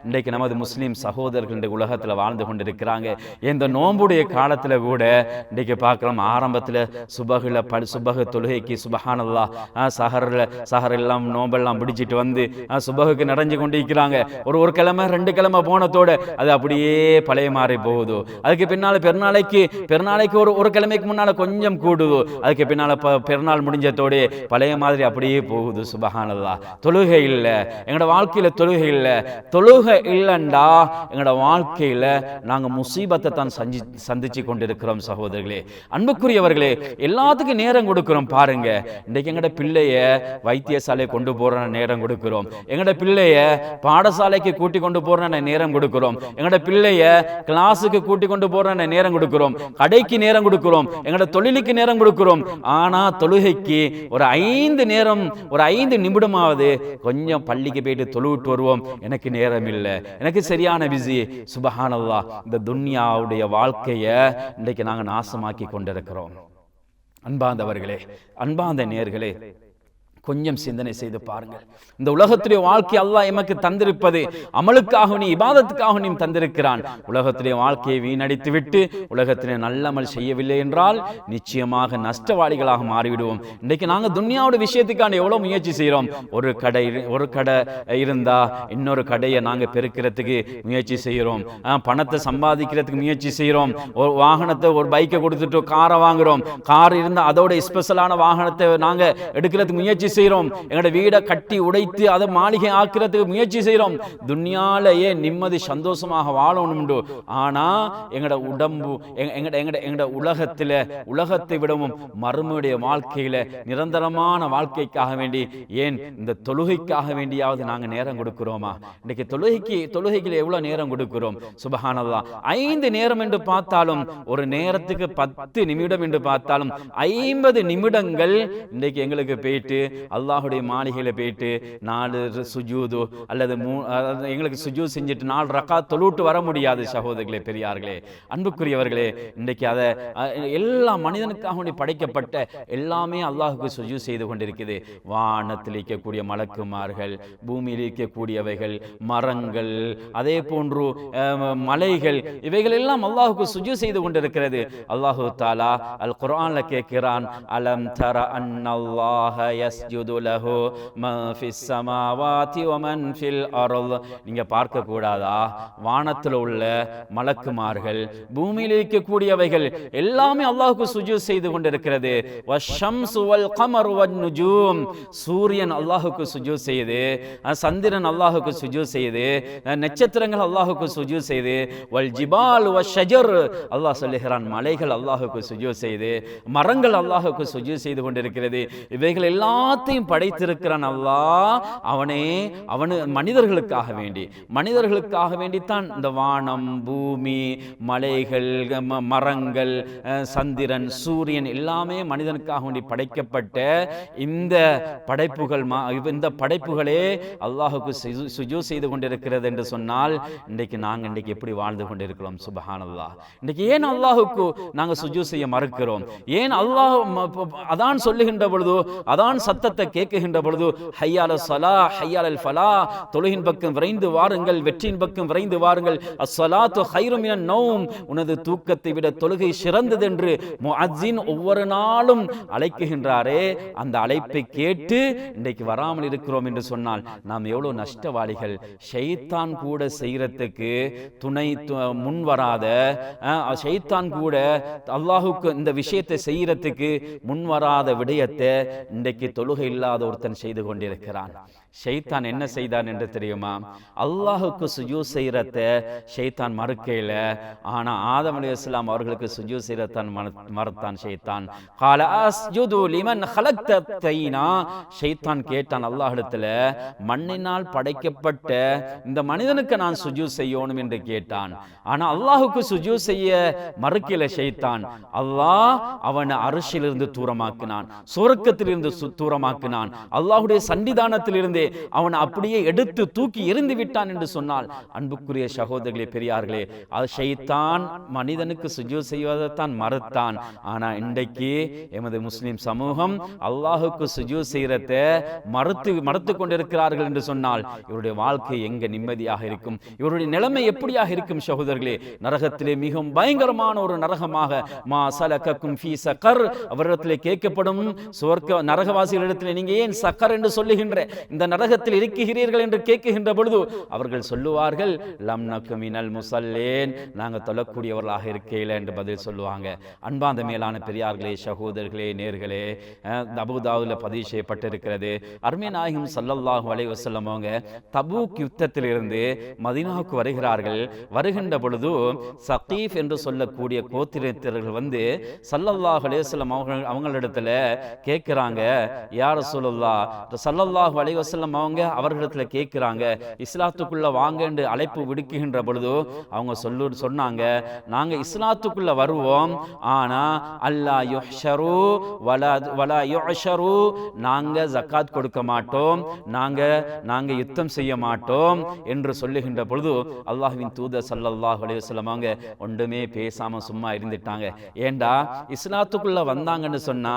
இன்றைக்கு நமது முஸ்லிம் சகோதரர்கள் இந்த உலகத்துல வாழ்ந்து கொண்டிருக்கிறாங்க. இந்த நோம்புடைய காலத்துல கூட இன்றைக்கு பார்க்கலாம், ஆரம்பத்துல சுபகு தொழுகைக்கு சுபஹானல்லாஹ் சஹர் எல்லாம் நோம்பெல்லாம் பிடிச்சிட்டு வந்து சுபகுக்கு நிறைஞ்சு கொண்டிருக்கிறாங்க. ஒரு கிழமை 2 கிழமை போனதோட அது அப்படியே பழைய மாறி போகுது. அதுக்கு பின்னால பெருநாளைக்கு ஒரு கிழமைக்கு முன்னால கொஞ்சம் கூடுது, அதுக்கு பின்னால பெருநாள் முடிஞ்சதோட பழைய மாதிரி அப்படியே போகுது. சுபஹானல்லாஹ். தொழுகை இல்ல, எங்களோட வாழ்க்கையில தொழுகை இல்ல. தொழுகை இல்லைண்டா எங்களோட வாழ்க்கையில நாங்க முசீபத்தை தான் சந்திச்சு கொண்டிருக்கிறோம். சகோதரர்களே, அன்புக்குரியவர்களே, எல்லாத்துக்கும் நேரம் கொடுக்கிறோம். பாருங்க, இன்றைக்கு எங்கட பிள்ளைய வைத்தியசாலை கொண்டு போற நேரம் கொடுக்கிறோம், எங்கட பிள்ளைய பாடசாலைக்கு கூட்டி கொண்டு போற நேரம் கொடுக்கிறோம், எங்களோட பிள்ளைய கிளாஸுக்கு கூட்டி கொண்டு போற நேரம் கொடுக்கிறோம், கடைக்கு நேரம் கொடுக்கிறோம், எங்களோட தொழிலுக்கு நேரம் கொடுக்கிறோம். ஆனா தொழுகைக்கு ஒரு 5 நிமிடமாவது கொஞ்சம் பள்ளிக்கு போயிட்டு தொழுவிட்டு வருவோம், எனக்கு நேரம் இல்லை, எனக்கு சரியான பிஸி. சுபஹானல்லாஹ், இந்த துன்யாவுடைய வாழ்க்கையை இன்றைக்கு நாங்கள் நாசமாக்கி கொண்டிருக்கிறோம். அன்பார்ந்தவர்களே, அன்பார்ந்த நேயர்களே, கொஞ்சம் சிந்தனை செய்து பாருங்கள். இந்த உலகத்திலே வாழ்க்கை அல்லாஹ் எமக்கு தந்திருப்பது அமலுக்காக, இபாதத்துக்காக நீ தந்திருக்கிறான். உலகத்திலே வாழ்க்கையை வீணடித்து விட்டு உலகத்திலே நல்லமல் செய்யவில்லை என்றால் நிச்சயமாக நஷ்டவாளிகளாக மாறிவிடுவோம். இன்றைக்கு நாங்கள் துன்யாவோட விஷயத்துக்கான எவ்வளவு முயற்சி செய்கிறோம். ஒரு கடை இருந்தா இன்னொரு கடையை நாங்கள் பெருக்கிறதுக்கு முயற்சி செய்கிறோம், பணத்தை சம்பாதிக்கிறதுக்கு முயற்சி செய்கிறோம், ஒரு வாகனத்தை, ஒரு பைக்கை கொடுத்துட்டு காரை வாங்குறோம், கார் இருந்தால் அதோட ஸ்பெஷலான வாகனத்தை நாங்கள் எடுக்கிறதுக்கு முயற்சி செய்கிறோம், எங்களோட வீடை கட்டி உடைத்து அதை மாளிகை ஆக்கிறதுக்கு முயற்சி செய்கிறோம். துன்யாலேயே நிம்மதி சந்தோஷமாக வாழணும். ஆனா எங்களோட உடம்பு எங்கட உலகத்தை விடவும் மறுமையுடைய வாழ்க்கையில நிரந்தரமான வாழ்க்கைக்காக வேண்டி, ஏன் இந்த தொழுகைக்காக வேண்டியாவது நாங்க நேரம் கொடுக்கிறோமா? இன்னைக்கு தொழுகைக்கு எவ்வளவு நேரம் கொடுக்கிறோம்? சுபஹானல்லாஹ், 5 நேரம் என்று பார்த்தாலும், ஒரு நேரத்துக்கு 10 நிமிடம் என்று பார்த்தாலும் 50 நிமிடங்கள் இன்றைக்கு எங்களுக்கு போயிட்டு அல்லாஹுடைய மாளிகையில போயிட்டு 4 சுஜூது அல்லது எங்களுக்கு சுஜூத் செஞ்சுட்டு 4 ரக்காத் தொழுட்டு வர முடியாது. சகோதரர்களே, பெரியார்களே, அன்புக்குரியவர்களே, இன்றைக்கு அதை எல்லா மனிதனுக்காக படைக்கப்பட்ட எல்லாமே அல்லாஹுக்கு சுஜூத் செய்து கொண்டிருக்குது. வானத்தில் இருக்கக்கூடிய மலக்குமார்கள், பூமியில் இருக்கக்கூடியவைகள், மரங்கள், அதே போன்று மலைகள், இவைகள் எல்லாம் அல்லாஹுக்கு சுஜூத் செய்து கொண்டிருக்கிறது. அல்லாஹு தஆலா அல் குர்ஆன்ல கேட்கிறான், அலம் தர அன்னல்லாஹ யஸ்ஜுது லஹு மன் ஃபிஸ் ஸமாவாதி வ மன் ஃபில் அர்த். நீங்க பார்க்க கூடாதா? வானத்தில் உள்ள மலக்குமார்கள், பூமியில் இருக்கக்கூடியவைகள் எல்லாமே அல்லாஹ்வுக்கு சுஜூத் செய்து கொண்டிருக்கிறது. வஷம்சு வல் கமரு வன் நுஜூம், சூரியன் அல்லாஹ்வுக்கு சுஜூத் செய்து, சந்திரன் அல்லாஹ்வுக்கு சுஜூத் செய்து, நட்சத்திரங்கள் அல்லாஹ்வுக்கு சுஜூத் செய்து, வல் ஜிபால் வஷஜர், அல்லாஹ் சொல்லுகிறான் மலைகள் அல்லாஹ்வுக்கு சுஜூத் செய்து, மரங்கள் அல்லாஹ்வுக்கு சுஜூத் செய்து கொண்டிருக்கிறது. இவைகள் எல்லாத்தையும் படைத்திருக்கிறான் அல்லாஹ். அவனு மனிதர்களுக்காக வேண்டித்தான் இந்த வானம், பூமி, மலைகள், மரங்கள், சந்திரன், சூரியன் எல்லாமே மனிதனுக்காக வேண்டி படைக்கப்பட்ட இந்த படைப்புகளே அல்லாஹுக்கு சுஜூத் செய்து கொண்டிருக்கிறது என்று சொன்னால், இன்றைக்கு எப்படி வாழ்ந்து கொண்டிருக்கிறோம்? சுபஹானல்லாஹ். இன்றைக்கு ஏன் அல்லாஹுக்கு நாங்கள் சுஜூத் செய்ய மறுக்கிறோம்? ஏன் அல்லாஹ் அதான் சொல்லுகின்ற பொழுது, அதான் சத்தத்தை கேட்குகின்ற பொழுது, ஹய்யால ஸலா ஹய்யாலல் ஃபலா, தொழுகின் பக்கம் விரைந்து வாருங்கள், வெற்றியின் பக்கம் விரைந்து வாருங்கள், அஸ்ஸலாத்து கைரு மினன் நௌம், உனது தூக்கத்தை விட தொழுகை சிறந்தது என்று முஅஜ்ஜின் ஒவ்வொரு நாளும் அழைக்குகின்றாரே, அந்த அழைப்பை கேட்டு இன்றைக்கு வராமல் இருக்கிறோம் என்று சொன்னால் நாம் எவ்வளவு நஷ்டவாளிகள். ஷைத்தான் கூட செய்யறதுக்கு முன் வராத, ஷைத்தான் கூட அல்லாஹுக்கு இந்த விஷயத்தை செய்யறதுக்கு முன் வராத விடயத்தை இன்றைக்கு தொழுகை இல்லாத ஒருத்தன் செய்து கொண்டிருக்கிறான். ஷைத்தான் என்ன செய்தான் என்று தெரியுமா? அல்லாஹுக்கு சுஜூத் செய்யறத ஷைத்தான் மறுக்கையில, ஆனா ஆதம் அலைஹிஸ்ஸலாம் அவர்களுக்கு சுஜூத் செய்யறதான் மறுத்தான் ஷைத்தான். கால அஸ்ஜுது லிமன் ஹலக்த தைனா, ஷைத்தான் கேட்டான் அல்லாஹ்விடத்துல, மண்ணினால் படைக்கப்பட்ட இந்த மனிதனுக்கு நான் சுஜூத் செய்யணும் என்று கேட்டான். ஆனா அல்லாஹுக்கு சுஜூத் செய்ய மறுக்கல ஷைத்தான். அல்லாஹ் அவனை அரிசிலிருந்து தூரமாக்கினான், சுவர்க்கத்திலிருந்து தூரமாக்கினான், அல்லாஹ்வுடைய சன்னிதானத்திலிருந்து அவன் அப்படியே எடுத்து தூக்கி எறிந்து விட்டான் என்று சொன்னால், அன்புக்குரிய சகோதரர்களே, பெரியார்களே, அது ஷைத்தான் மனிதனுக்கு சுஜூத் செய்வதைத்தான் மறுத்தான். ஆனா இன்றைக்கு எமது முஸ்லிம் சமூகம் அல்லாஹுக்கு சுஜூத் செய்யறத மறுத்து கொண்டிருக்கிறார்கள் என்று சொன்னால், இவருடைய வாழ்க்கை எங்க நிம்மதியாக இருக்கும்? இவருடைய நிலைமை எப்படியாக இருக்கும்? சகோதரர்களே, நரகத்திலே மிகவும் பயங்கரமான ஒரு நரகமாக, மா சலகக்கும் ஃபீ ஸகர், அவரிடத்திலே கேட்கப்படும், சுவர்க்க நரகவாசிகளிடத்திலே நீங்க ஏன் சக்கர் என்று சொல்லுகின்ற இந்த நரகத்தில் இருக்கிறீர்கள் என்று கேட்கின்ற பொழுது அவர்கள் சொல்லுவார்கள், லம் நக்கு மினல் முஸல்லேன், நாங்கள் தொழக்கூடியவர்களாக இருக்கையில என்று பதில் சொல்லுவாங்க. அன்பார்ந்த மேலான பெரியார்களே, சகோதரர்களே, நேர்களே, அபூதாவுல பதிவு செய்யப்பட்டிருக்கிறது. அருமை நாயகம் ஸல்லல்லாஹு அலைஹி வஸல்லம் அவங்க தபூக் யுத்தத்திலிருந்து மதீனாவுக்கு வருகிறார்கள். வருகின்ற பொழுது சகீஃப் என்று சொல்லக்கூடிய கோத்திரத்தினர்கள் வந்து ஸல்லல்லாஹு அலைஹி வஸல்லம் அவங்களிடத்துல கேட்கிறாங்க, யா ரசூலுல்லாஹ், ஸல்லல்லாஹு அலைஹி வஸல்லம் அவங்க அவர்களிடத்துல கேட்குறாங்க, இஸ்லாத்துக்குள்ள வாங்கன்னு அழைப்பு விடுக்குகின்ற பொழுது அவங்க சொன்னாங்க, நாங்க இஸ்லாத்துக்குள்ள வருவோம், ஆனா அல்லா யுஹ்ஷரு வலா யுஹ்ஷரு, நாங்க ஜக்காத் கொடுக்க மாட்டோம், நாங்க யுத்தம் செய்ய மாட்டோம் என்று சொல்லுகின்ற பொழுது அல்லாஹ்வின் தூதர் ஸல்லல்லாஹு அலைஹி வஸல்லம் அவங்க ஒன்றுமே பேசாம சும்மா இருந்துட்டாங்க. ஏண்டா இஸ்லாத்துக்குள்ள வந்தாங்கன்னு சொன்னா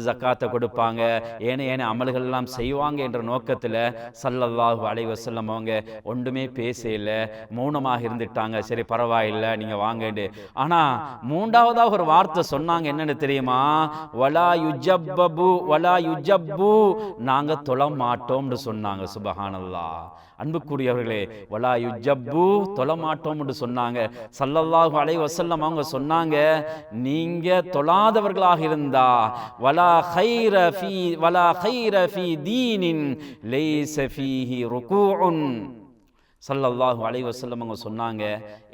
ஜக்காத்தை கொடுப்பாங்க, ஏனைய அமல்கள் எல்லாம் செய்வாங்க என்ற நோக்கத்துல ஸல்லல்லாஹு அலைஹி வஸல்லம் அவங்க ஒன்றுமே பேசல, மௌனமாக இருந்துட்டாங்க. சரி பரவாயில்லை நீங்க வாங்கன்னு. ஆனா மூன்றாவதாக ஒரு வார்த்தை சொன்னாங்க, என்னன்னு தெரியுமா? வலா யுஜப்பு, நாங்க தொழ மாட்டோம்னு சொன்னாங்க. சுபஹானல்லாஹ். அன்புக்குரியவர்களே, வலா யுஜப்பு, தொழ மாட்டோம் என்று சொன்னாங்க. ஸல்லல்லாஹு அலைஹி வஸல்லம் அவங்க சொன்னாங்க, நீங்க தொழாதவர்களாக இருந்தா வலா கைர ஃபீ தீனின் லைஸ ஃபீஹி ருகூஉன். ஸல்லல்லாஹு அலைஹி வஸல்லம் அவங்க சொன்னாங்க,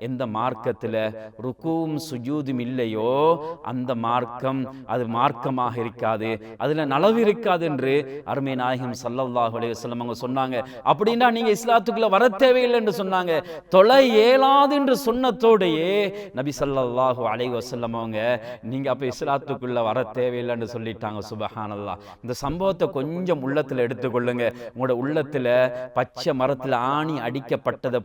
எந்த மார்க்கத்தில் ருக்கூவும் சுஜூதும் இல்லையோ அந்த மார்க்கம் அது மார்க்கமாக இருக்காது, அதில் நலவு இருக்காது என்று அருமை நாயகம் ஸல்லல்லாஹு அலைஹி வஸல்லம் அவங்க சொன்னாங்க. அப்படின்னா நீங்க இஸ்லாத்துக்குள்ள வர தேவையில்லை என்று சொன்னாங்க. தொலை இயலாது என்று சொன்னதோடையே நபி ஸல்லல்லாஹு அலைஹி வஸல்லம் அவங்க நீங்க அப்ப இஸ்லாத்துக்குள்ள வர தேவையில்லைன்னு சொல்லிட்டாங்க. சுபஹானல்லாஹ். இந்த சம்பவத்தை கொஞ்சம் உள்ளத்துல எடுத்துக்கொள்ளுங்க. உங்களோட உள்ளத்துல பச்சை மரத்துல ஆணி அடிக்கப்பட்டதை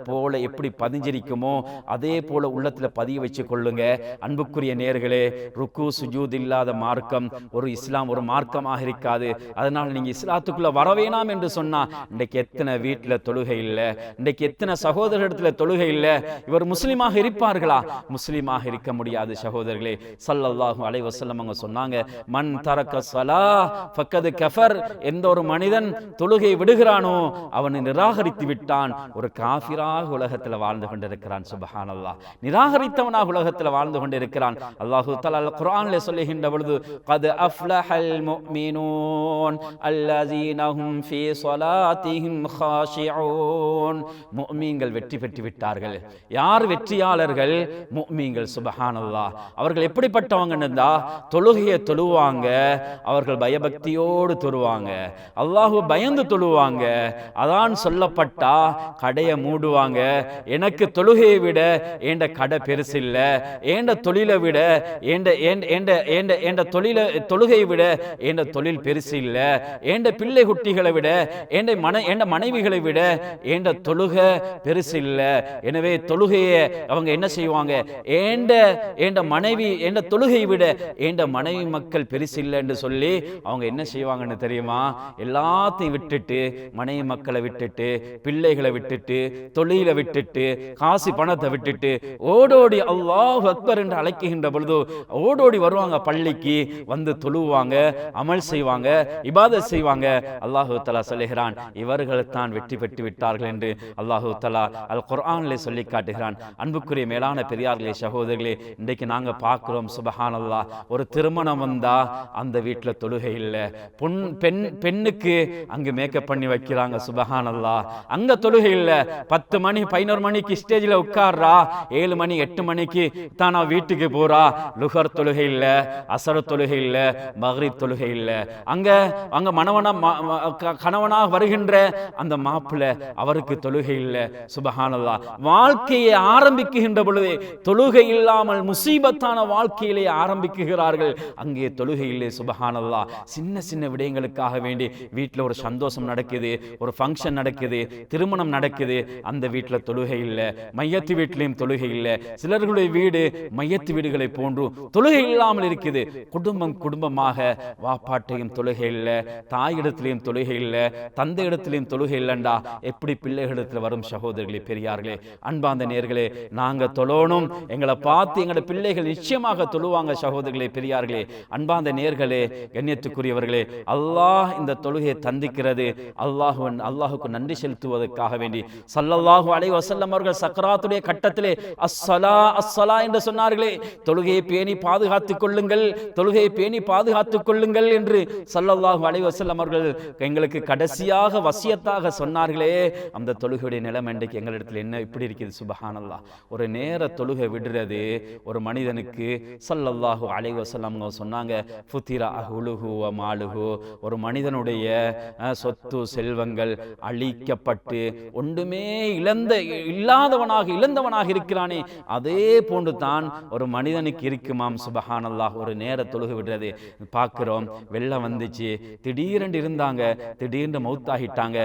போல எப்படி பதிஞ்சிருக்குமோ அதே போல உள்ளத்துல பதிய வச்சு கொள்ளுங்க. அன்புக்குரிய நேயர்களே, ருக்கு சுஜூத் இல்லாத மார்க்கம் ஒரு இஸ்லாம் ஒரு மார்க்கமாக இருக்காது. அதனால நீங்க இஸ்லாத்துக்குள்ள வர வேணாம் என்று சொன்னா, இன்றைக்கு எத்தனை வீட்டுல தொழுகை இல்லை, இன்றைக்கு எத்தனை சகோதரத்துல தொழுகை இல்லை. இவர் முஸ்லிமாக இருப்பார்களா? முஸ்லிமாக இருக்க முடியாது சகோதரர்களே. ஸல்லல்லாஹு அலைஹி வஸல்லம் அவங்க சொன்னாங்க, மன் தரக்க ஸலாஹ் ஃபக்கத் கஃபர், எந்த ஒரு மனிதன் தொழுகை விடுகிறானோ அவனை நிராகரித்து விட்டான். ஒரு காஃபிராக உலகத்தில் வாழ்ந்து கொண்டிருக்கிறான். சுப்ஹானல்லாஹ். நிராகரித்தவனாக உலகத்தில் வாழ்ந்து கொண்டிருக்கிறான். அல்லாஹ் தஆலா குர்ஆனிலே சொல்லுகின்ற பொழுது, கத் அஃப்லஹல் முஃமினூன் அல்லதீன ஹும் ஃபீ ஸலாத்திஹிம் காஷிஊன். முஃமின்கள் வெற்றி பெற்று விட்டார்கள். யார் வெற்றியாளர்கள்? முஃமின்கள். சுப்ஹானல்லாஹ். அவர்கள் எப்படிப்பட்டவங்கன்னு தொழுகையை தொழுவாங்க, அவர்கள் பயபக்தியோடு தொழுவாங்க, அல்லாஹ்வை பயந்து தொழுவாங்க. அதான் சொல்லப்பட்டா கடையை மூடுவாங்க. எனக்கு தொழுகையை விட ஏண்ட கடை பெருசு இல்ல, ஏண்ட தொழிலை விட ஏண்ட தொழுகையை விட ஏண்ட தொழில் பெருசு இல்ல, ஏண்ட பிள்ளை குட்டிகளை விட ஏண்ட மனைவிகளை விட ஏண்ட தொழுகை பெருசு இல்ல. எனவே தொழுகையை அவங்க என்ன செய்வாங்க? ஏண்ட மனைவி ஏண்ட தொழுகையை விட ஏண்ட மனைவி மக்கள் பெருசு இல்லை என்று சொல்லி அவங்க என்ன செய்வாங்கன்னு தெரியுமா? எல்லாத்தையும் விட்டுட்டு, மனைவி மக்களை விட்டுட்டு, பிள்ளைகளை விட்டுட்டு, தொழிலை விட்டுட்டு, காசு பணத்தை விட்டுட்டு ஓடோடி அல்லாஹ் அக்பர் என்று அழைக்கின்ற பொழுது ஓடோடி வருவாங்க. பள்ளிக்கு வந்து தொழுவாங்க, அமல் செய்வாங்க, இபாதத் செய்வாங்க. அல்லாஹு தஆலா சொல்லுகிறான், இவர்கள் தான் வெற்றி பெற்று விட்டார்கள் என்று அல்லாஹு தஆலா அல் குர்ஆனிலே சொல்லி காட்டுகிறான். அன்புக்குரிய மேலான பெரியார்களே, சகோதரர்களே, இன்றைக்கு நாங்க பார்க்கிறோம் சுப்ஹானல்லாஹ், ஒரு திருமணம் வந்தா அந்த வீட்டுல தொழுகை இல்லை. பெண்ணுக்கு அங்கு மேக்கப் பண்ணி வைக்கிறாங்க. சுப்ஹானல்லாஹ். அங்க தொழுகை இல்லை. 10 மணி 11 மணிக்கு ஸ்டேஜில் உட்கார்றா, 7 மணி 8 மணிக்கு தானா வீட்டுக்கு போறா. லுஹர் தொழுகை இல்லை, அசர் தொழுகை இல்லை, மக்ரிப் தொழுகை இல்லை. அங்க கணவனாக வருகின்ற அந்த மாப்பிள்ளை அவருக்கு தொழுகை இல்லை. சுப்ஹானல்லாஹ். வாழ்க்கையை ஆரம்பிக்குகின்ற பொழுதே தொழுகை இல்லாமல் முசீபத்தான வாழ்க்கையிலே ஆரம்பிக்குகிறார்கள். அங்கே தொழுகை இல்லை. சுப்ஹானல்லாஹ். சின்ன சின்ன விடயங்களுக்காக வேண்டி வீட்டில் ஒரு சந்தோஷம் நடக்குது, ஒரு ஃபங்க்ஷன் நடக்குது, திருமணம் நடக்குது, அந்த வீட்டில் தொழுகை இல்லை. மையத்து வீட்டிலையும் தொழுகை இல்லை. சிலர்களுடைய வீடு மையத்து வீடுகளை போன்று தொழுகை இல்லாமல் இருக்குது. குடும்பமாக வாப்பாட்டையும் தொழுகை இல்லை, தாயிடத்திலையும் தொழுகை இல்லை, தந்தை இடத்திலையும் தொழுகை இல்லைண்டா எப்படி பிள்ளைகளிடத்தில் வரும்? சகோதரர்களே, பெரியார்களே, அன்பார்ந்த நேயர்களே, நாங்க தொழணும். எங்களை பார்த்து எங்களோட பிள்ளைகள் நிச்சயமாக தொழுவாங்க. சகோதரர்களே, பெரியார்களே, அன்பார்ந்த நேயர்களே, கண்ணியத்துக்குரியவர்களே, அல்லாஹ் இந்த தொழுகையை தந்திக்கிறது அல்லாஹுக்கு நன்றி செலுத்துவதற்காக வேண்டி. ஸல்லல்லாஹு அலைஹி வஸல்லம் அவர்கள் சக்கராத்துடைய கட்டத்திலே அஸ்ஸலா அஸ்ஸலா என்று சொன்னார்களே, தொழுகையை பேணி பாதுகாத்துக் கொள்ளுங்கள், தொழுகையை பேணி பாதுகாத்துக் கொள்ளுங்கள் என்று ஸல்லல்லாஹு அலைஹி வஸல்லம் அவர்கள் எங்களுக்கு கடைசியாக வசியத்தாக சொன்னார்களே. அந்த தொழுகையுடைய நிலைமை இன்றைக்கு எங்களிடத்தில் என்ன இப்படி இருக்குது? சுபஹானல்லாஹ். ஒரு நேர தொழுகை விடுறது ஒரு மனிதனுக்கு ஸல்லல்லாஹு அலைஹி வஸல்லம் சொன்னாங்க, ஃபுத்திரா அஹ்லுஹு வ மாலுஹு, ஒரு மனிதனுடைய சொத்து செல்வங்கள் அழிக்கப்பட்டு ஒன்றுமே இழந்தவனாக இருக்கிறானே, அதே போன்று தான் ஒரு மனிதனுக்கு இருக்குமாம். சுபஹானல்லாஹ். ஒரு நேர தொழுகை விடுறது பார்க்கிறோம். வெள்ளம் வந்துச்சு, திடீரென்று இருந்தாங்க, திடீர்னு மௌத்தாகிட்டாங்க.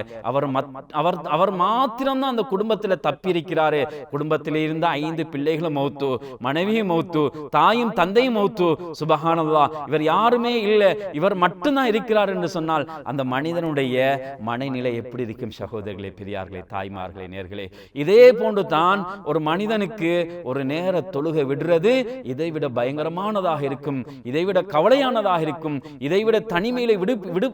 அவர் மாத்திரம்தான் அந்த குடும்பத்தில் தப்பியிருக்கிறாரு. குடும்பத்தில் இருந்த 5 பிள்ளைகளும் மௌத்து, மனைவியும் மௌத்து, தாயும் தந்தையும் மௌத்து. சுபஹானல்லாஹ். இவர் யாருமே இல்லை, இவர் மட்டும்தான் இருக்கிறார் என்று சொன்னால் அந்த மனிதனுடைய மனநிலை எப்படி இருக்கும்? சகோதரர்களே, பெரியார்களே, தாய்மார்களே, நேர்களே, இதே போன்று தான் ஒரு மனிதனுக்கு ஒரு நேர தொழுகை விடுறது இதைவிட பயங்கரமானதாக இருக்கும், இதைவிட கவலையானதாக இருக்கும். இதைவிட தனிமையில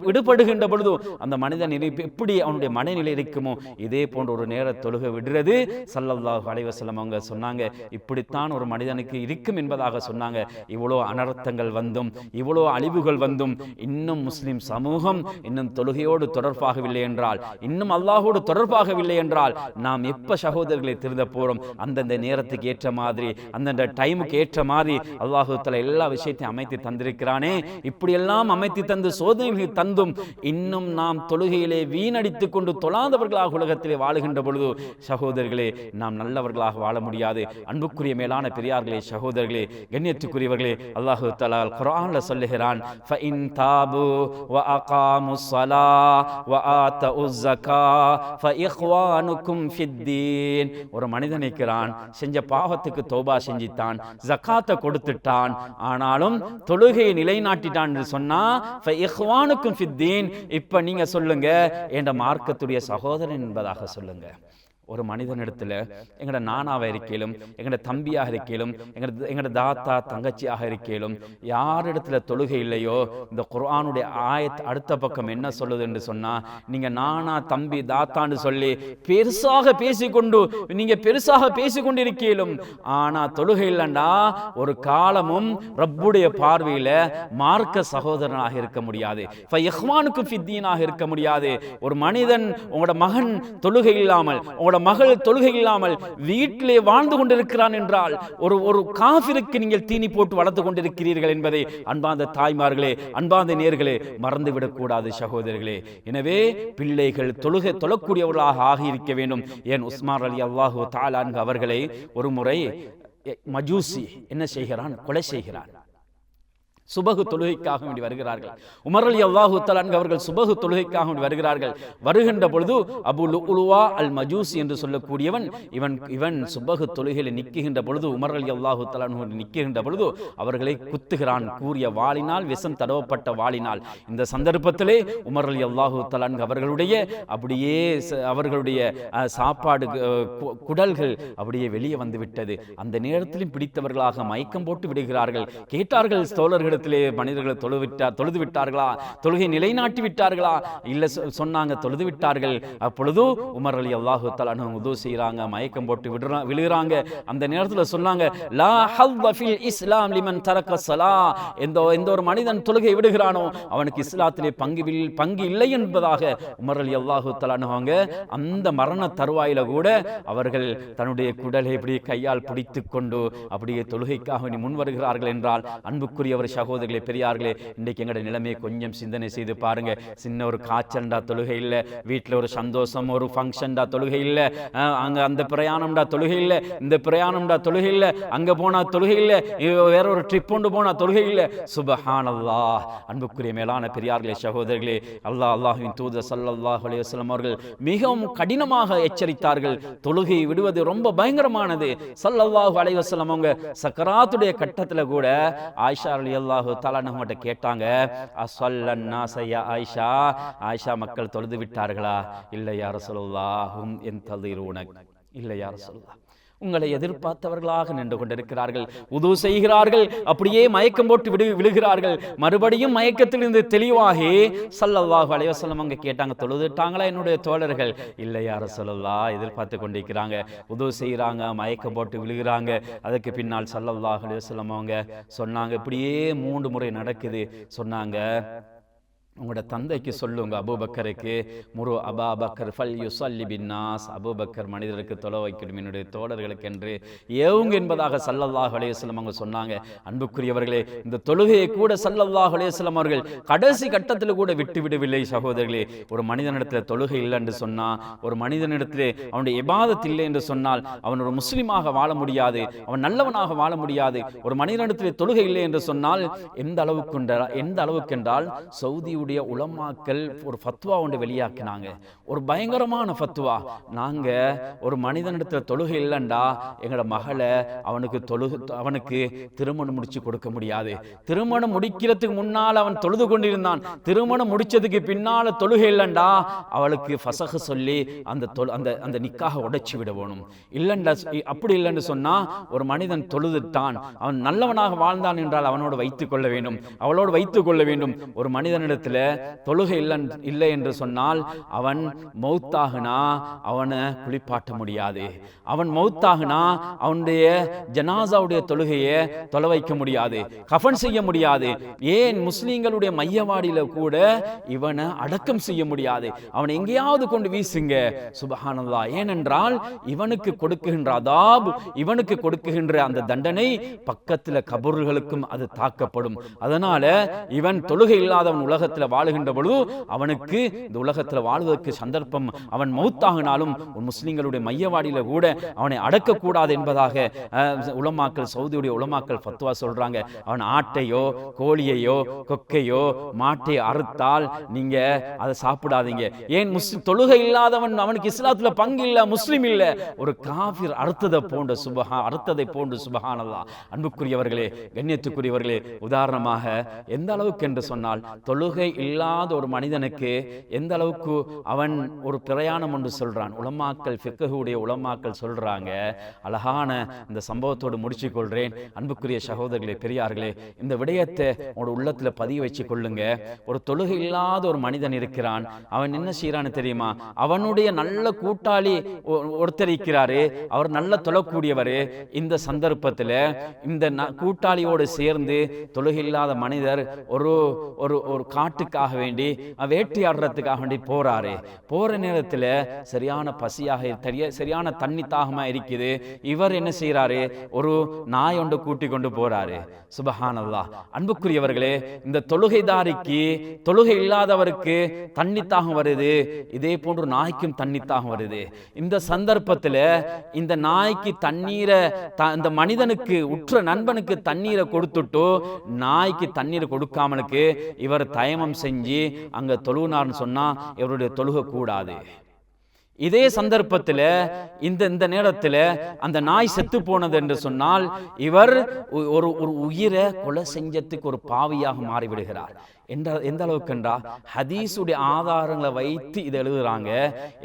விடுபடுகின்ற பொழுது அந்த மனிதன் எப்படி அவனுடைய மனநிலை இருக்குமோ, இதே போன்ற ஒரு நேர தொழுகை விடுறது ஸல்லல்லாஹு அலைஹி வஸல்லம் அவங்க சொன்னாங்க, இப்படித்தான் ஒரு மனிதனுக்கு இருக்கும் என்பதாக சொன்னாங்க. இவ்வளோ அனர்த்தங்கள் வந்தும், இவ்வளோ அழிவுகள் வந்தும், இன்னும் முஸ்லிம் சமூகம் இன்னும் தொழுகையோடு தொடர்பாகவில்லை என்றால், இன்னும் அல்லாஹோடு தொடர்பாகவில்லை என்றால், நாம் எப்ப சகோதரர்களை திருந்த போறோம்? அந்தந்த நேரத்துக்கு ஏற்ற மாதிரி, அந்தந்த டைமுக்கு ஏற்ற மாதிரி அல்லாஹு தஆலா எல்லா விஷயத்தையும் அமைத்து தந்திருக்கிறானே. இப்படியெல்லாம் அமைத்து தந்து சோதனைகளை தந்தும் இன்னும் நாம் தொழுகையிலே வீணடித்துக் கொண்டு தொழாதவர்களாக உலகத்திலே வாழுகின்ற பொழுது சகோதரர்களே, நாம் நல்லவர்களாக வாழ முடியாது. அன்புக்குரிய மேலான பெரியார்களே, சகோதரர்களே, கண்ணியத்துக்குரியவர்களே, அல்லாஹு தஆலா குர்ஆன்ல சொல்லுகிறான், ஃபஇன் தாபு வ அகாமுஸ் ஸலா வ ஆதஉஸ் ஸகா ஃபஇக்வானுக்கும் ஃபித்தீன். ஒரு மனிதன் இருக்கிறான், செஞ்ச பாவத்துக்கு தௌபா செஞ்சிட்டான், ஜகாத்தை கொடுத்துட்டான், ஆனாலும் தொழுகையை நிலைநாட்டிட்டான் என்று சொன்னா ஃபஇக்வானுக்கும் ஃபித்தீன். இப்ப நீங்க சொல்லுங்க, என்ற மார்க்கத்துடைய சகோதரன் என்பதாக சொல்லுங்க. ஒரு மனிதனிடத்துல எங்கட நானாக இருக்கையிலும், எங்கட தம்பியாக இருக்கையிலும், எங்கட தாத்தா தங்கச்சியாக இருக்கையிலும் யாரிடத்துல தொழுகை இல்லையோ, இந்த குர்ஆனுடைய ஆயத் அடுத்த பக்கம் என்ன சொல்லுது என்று சொன்னா, நீங்க நானா தம்பி தாத்தான்னு சொல்லி பெருசாக பேசிக்கொண்டு நீங்க பெருசாக பேசிக்கொண்டு இருக்கையிலும், ஆனா தொழுகை இல்லைண்டா ஒரு காலமும் ரப்புடைய பார்வையில மார்க்க சகோதரனாக இருக்க முடியாது, ஃபயஹ்வானுக்கும் ஃபித்தீனாக இருக்க முடியாது. ஒரு மனிதன், உங்களோட மகன் தொழுகை இல்லாமல், உங்களோட மகள் தொழுகை இல்லாமல் வீட்டிலே வாழ்ந்து கொண்டிருக்கிறான் என்றால், ஒரு காஃபிருக்கு நீங்கள் தீனி போட்டு வளர்த்து கொண்டிருக்கிறீர்கள் என்பதை அன்பார்ந்த தாய்மார்களே, அன்பார்ந்த நேர்களே, மறந்துவிடக் கூடாது சகோதரர்களே. எனவே பிள்ளைகள் தொழக்கூடியவர்களாக ஆகியிருக்க வேண்டும். ஏன் உஸ்மான் ரலியல்லாஹு தஆலா அன்ஹு அவர்களை ஒரு முறை மஜூசி என்ன செய்கிறான்? கொலை செய்கிறான். சுபகு தொழுகைக்காக வேண்டி வருகிறார்கள். உமர் ரலியல்லாஹு தஆலா அன்ஹு அவர்கள் சுபகு தொழுகைக்காக வேண்டி வருகிறார்கள். வருகின்ற பொழுது அபு லுஅலுவா அல் மஜூசி என்று சொல்லக்கூடியவன் இவன் சுபகு தொழுகையில் நிற்கின்ற பொழுது, உமர் ரலியல்லாஹு தஆலா அன்ஹு நிற்கின்ற பொழுது அவர்களை குத்துகிறான், கூறிய வாளினால், விஷம் தடவப்பட்ட வாளினால். இந்த சந்தர்ப்பத்திலே உமர் ரலியல்லாஹு தஆலா அன்ஹு அவர்களுடைய அப்படியே அவர்களுடைய சாப்பாடு குடல்கள் அப்படியே வெளியே வந்து விட்டது. அந்த நேரத்திலும் பிடித்தவர்களாக மயக்கம் போட்டு விடுகிறார்கள். கேட்டார்கள் தோழர்கள், மனிதர்கள் தொழுது விட்டார்களா, தொழுகை நிலைநாட்டி விட்டார்களா? இல்ல சொன்னாங்க, தொழுது விட்டார்கள். அப்பொழுது உமர் ரலியல்லாஹு தஆலா அன்ஹு உது செய்றாங்க, மயக்கம் போட்டு விழுகிறாங்க. அந்த நேரத்தில் சொன்னாங்க, லா ஹல்வ ஃபில் இஸ்லாம் லிமன் தரக்க ஸலா. எந்த ஒரு மனிதன் தொழுகை விடுகிறானோ அவனுக்கு இஸ்லாத்திலே பங்கு இல்லை என்பதாக உமர் ரலியல்லாஹு தஆலா அன்ஹு அந்த மரண தருவாயில கூட அவர்கள் தன்னுடைய குடலை இப்படி கையால் பிடித்துக் கொண்டு அப்படியே தொழுகைக்காக முன் வருகிறார்கள் என்றால், அன்புக்குரியவர் சகோதரர்களே, பெரியார்களே, இன்றைக்கு எங்கட நிலைமையை கொஞ்சம் சிந்தனை செய்து பாருங்க. சின்ன ஒரு காய்ச்சல்டா தொழுகை இல்லை, வீட்டில் ஒரு சந்தோஷம், ஒரு ஃபங்க்ஷன்டா தொழுகை இல்லை, அங்க அந்த பிரயாணம்டா தொழுகை இல்லை, இந்த பிரயாணம்டா தொழுகை இல்லை, அங்க போனா தொழுகை இல்லை, வேற ஒரு ட்ரிப் கொண்டு போனா தொழுகை இல்லை. சுப்ஹானல்லாஹ். அன்புக்குரிய மேலான பெரியார்களே, சகோதரர்களே, அல்லாஹ்வின் தூதர் ஸல்லல்லாஹு அலைஹி வஸல்லம் அவர்கள் மிகவும் கடினமாக எச்சரித்தார்கள். தொழுகை விடுவது ரொம்ப பயங்கரமானது. ஸல்லல்லாஹு அலைஹி வஸல்லம் அவங்க சக்கராத்துடைய கட்டத்துல கூட ஆயிஷா ரலியல்லாஹு தஆலா அன்ஹா கேட்டாங்க, அஸல்லன் நாஸ யா ஆயிஷா, ஆயிஷா மக்கள் தொழுது விட்டார்களா? இல்லை யா ரசூலுல்லாஹ், ஹும் யன்தஸிரூனக். இல்லை யா ரசூலுல்லாஹ், உங்களை எதிர்பார்த்தவர்களாக நின்று கொண்டிருக்கிறார்கள். உது செய்கிறார்கள், அப்படியே மயக்கம் போட்டு விழுகிறார்கள். மறுபடியும் மயக்கத்திலிருந்து தெளிவாகி ஸல்லல்லாஹு அலைஹி வஸல்லம் அவங்க கேட்டாங்க, தொழுதுட்டாங்களா என்னுடைய தோழர்கள்? இல்லை யா ரசூலல்லாஹ், எதிர்பார்த்து கொண்டிருக்கிறாங்க. உது செய்கிறாங்க, மயக்கம் போட்டு விழுகிறாங்க. அதுக்கு பின்னால் ஸல்லல்லாஹு அலைஹி வஸல்லம் அவங்க சொன்னாங்க, இப்படியே 3 முறை நடக்குது. சொன்னாங்க, உங்களோட தந்தைக்கு சொல்லுங்க, அபூபக்கருக்கு, முரு அபா பக்கர் ஃபல் யுஸல்லி பின்னாஸ், அபூபக்கர் மனிதருக்கு தொலை வைக்கணும் என்னுடைய தோழர்களுக்கு என்று ஏவுங்க என்பதாக ஸல்லல்லாஹு அலைஹி வஸல்லம் அவங்க சொன்னாங்க. அன்புக்குரியவர்களே, இந்த தொழுகையை கூட ஸல்லல்லாஹு அலைஹி வஸல்லம் அவர்கள் கடைசி கட்டத்தில் கூட விட்டு விடவில்லை. சகோதரர்களே, ஒரு மனிதனிடத்தில் தொழுகை இல்லை என்று சொன்னால், ஒரு மனிதனிடத்திலே அவனுடைய இபாதத் இல்லை என்று சொன்னால், அவன் ஒரு முஸ்லிமாக வாழ முடியாது, அவன் நல்லவனாக வாழ முடியாது. ஒரு மனிதனிடத்திலே தொழுகை இல்லை என்று சொன்னால் எந்த அளவுக்கு என்றால் சவுதி உலமாக்கள் ஒரு ஃபத்வா ஒன்று வெளியாக்கினாங்க. ஒரு பயங்கரமான ஃபத்வா. நாங்க ஒரு மனிதனிடத்துல தொழுகை இல்லைண்டா எங்களோட மகளை அவனுக்கு திருமணம் முடிச்சு கொடுக்க முடியாது. திருமணம் முடிக்கிறதுக்கு முன்னால் அவன் தொழுது கொண்டிருந்தான். திருமணம் முடிச்சதுக்கு பின்னால தொழுகை இல்லைண்டா அவளுக்கு ஃபசஹ் சொல்லி அந்த நிக்காக உடைச்சு விட வேணும். இல்லைண்டா, அப்படி இல்லைன்னு சொன்னா ஒரு மனிதன் தொழுதுட்டான், அவன் நல்லவனாக வாழ்ந்தான் என்றால் அவனோடு வைத்துக் கொள்ள வேண்டும், அவளோடு வைத்துக் கொள்ள வேண்டும். ஒரு மனிதனிடத்தில் தொழுகை இல்லை என்று சொன்னால் அவன் மௌத்தாகுனா அவனை குளிப்பாட்ட முடியாது. அவன் மௌத்தாகுனா அவனுடைய ஜனாசாவுடைய தொழுகையை தொலை வைக்க முடியாது, கஃபன் செய்ய முடியாது. ஏன் முஸ்லிம்களுடைய மையவாடியில கூட இவனை அடக்கம் செய்ய முடியாது. அவன் எங்கேயாவது கொண்டு வீசுங்க. சுப்ஹானல்லாஹ். ஏனென்றால் இவனுக்கு கொடுக்குகின்ற அதாப், இவனுக்கு கொடுக்குகின்ற அந்த தண்டனை பக்கத்தில் கபர்களுக்கும் அது தாக்கப்படும். அதனால இவன் தொழுகை இல்லாதவன் உலகத்தில் வாழுகின்ற பொழுது அவனுக்கு இந்த உலகத்தில் வாழ்வதற்கு சந்தர்ப்பம், அவன் மௌத்தாகினாலும் ஒரு முஸ்லிம்களுடைய மையவாடியில கூட அவனை அடக்கக்கூடாது என்பதாக உலமாக்கள், சவுதியுடைய உலமாக்கள் ஃபத்வா சொல்றாங்க. அவன் ஆட்டையோ கோழியையோ கொக்கையோ மாட்டையோ அறுத்தால் நீங்க அதை சாப்பிடாதீங்க. ஏன் தொழுகை இல்லாதவன், அவனுக்கு இஸ்லாத்துல பங்கு இல்ல, முஸ்லிம் இல்ல, ஒரு காஃபிர் அறுத்ததை போன்று சுப்ஹானல்லாஹ். அன்புக்குரியவர்களே, கண்ணியத்துக்குரியவர்களே, உதாரணமாக எந்த அளவுக்கு என்று சொன்னால் தொழுகை இல்லாத ஒரு மனிதனுக்கு எந்த அளவுக்கு அவன் ஒரு பிரயாணம் ஒன்று சொல்றான். உலமாக்கள், ஃபிக்ஹுடைய உலமாக்கள் சொல்றாங்க. அழகான இந்த சம்பவத்தோடு முடிச்சு கொள்றேன். அன்புக்குரிய சகோதரர்களே, பெரியார்களே, இந்த விடயத்தை உங்களோட உள்ளத்துல பதிய வச்சு கொள்ளுங்க. ஒரு தொழுகை இல்லாத ஒரு மனிதன் இருக்கிறான். அவன் என்ன செய்யறான்னு தெரியுமா? அவனுடைய நல்ல கூட்டாளி ஒருத்தர் இருக்கிறாரு, அவர் நல்ல தொழக்கூடியவர். இந்த சந்தர்ப்பத்துல இந்த கூட்டாளியோடு சேர்ந்து தொழுகை இல்லாத மனிதர் ஒரு காட்டுக்காக வேண்டி வேட்டையாடுறதுக்காக வேண்டி போறாரு. போற நேரத்துல சரியான பசியாக, சரியான தண்ணி தாகமா இருக்குது. இவர் என்ன செய்யறாரு? ஒரு நாய் ஒன்று கூட்டி கொண்டு போறாரு. சுப்ஹானல்லாஹ். அன்புக்குரியவர்களே, இந்த தொழுகைதாரிக்கு, தொழுகை இல்லாதவருக்கு தண்ணி தாகம் வருது, இதே போன்று நாய்க்கும் தண்ணி தாகம் வருது. இந்த சந்தர்ப்பத்துல இந்த நாய்க்கு தண்ணீரை, இந்த மனிதனுக்கு, உற்ற நண்பனுக்கு தண்ணீரை கொடுத்துட்டு நாய்க்கு தண்ணீர் கொடுக்காமலுக்கு இவர் தயமம் செஞ்சு அங்க தொழுனார்னு சொன்னா இவருடைய தொழுகை கூடாது. இதே சந்தர்ப்பத்தில் இந்த நேரத்தில் அந்த நாய் செத்து போனது என்று சொன்னால் இவர் ஒரு உயிரை கொலை செஞ்சதுக்கு ஒரு பாவியாக மாறிவிடுகிறார். எந்த அளவுக்கு என்றால் ஹதீஸுடைய ஆதாரங்களை வைத்து இதை எழுதுறாங்க.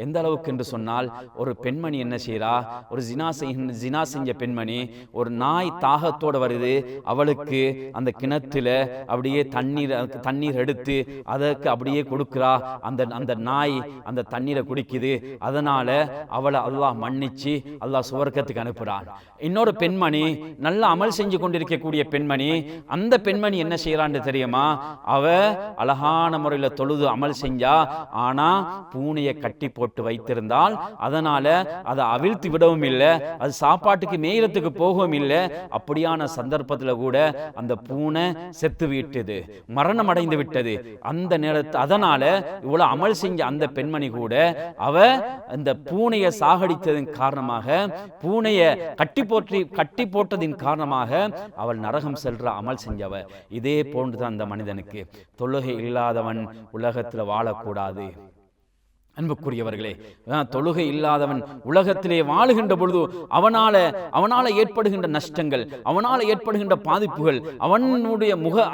எந்த அளவுக்கு என்று சொன்னால், ஒரு பெண்மணி என்ன செய்யறா? ஒரு ஜினா செஞ்ச பெண்மணி, ஒரு நாய் தாகத்தோடு வருது, அவளுக்கு அந்த கிணத்துல அப்படியே தண்ணீர் எடுத்து அதற்கு அப்படியே கொடுக்கிறா. அந்த நாய் அந்த தண்ணீரை குடிக்குது. அதனால அவளை அல்லாஹ் மன்னிச்சு அல்லாஹ் சுவர்க்கத்துக்கு அனுப்புறான். இன்னொரு பெண்மணி, நல்ல அமல் செஞ்சு கொண்டிருக்கக்கூடிய பெண்மணி, அந்த பெண்மணி என்ன செய்யறான்னு தெரியுமா? அவ அழகான முறையில் தொழுது அமல் செஞ்சா, ஆனா பூனையை கட்டி போட்டு வைத்திருந்தால் அதனால அதை அவிழ்த்து விடவும் இல்லை, அது சாப்பாட்டுக்கு மேயறதுக்கு போகவும் இல்லை. அப்படியான சந்தர்ப்பத்தில் கூட அந்த பூனை செத்து விட்டது, மரணம் அடைந்து விட்டது. அந்த நேரத்தில் அதனால இவ்வளவு அமல் செஞ்ச அந்த பெண்மணி கூட அவ அந்த பூனையை சாகடித்ததன் காரணமாக, பூனையை கட்டி போட்டதின் காரணமாக அவள் நரகம் செல்ற அமல் செஞ்சவ. இதே போன்றுதான் அந்த மனிதனுக்கு தொழுகை இல்லாதவன் உலகத்தில் வாழக்கூடாது. அன்புக்குரியவர்களே, தொழுகை இல்லாதவன் உலகத்திலே வாழுகின்ற பொழுது அவனால ஏற்படுகின்ற நஷ்டங்கள், அவனால ஏற்படுகின்ற பாதிப்புகள்,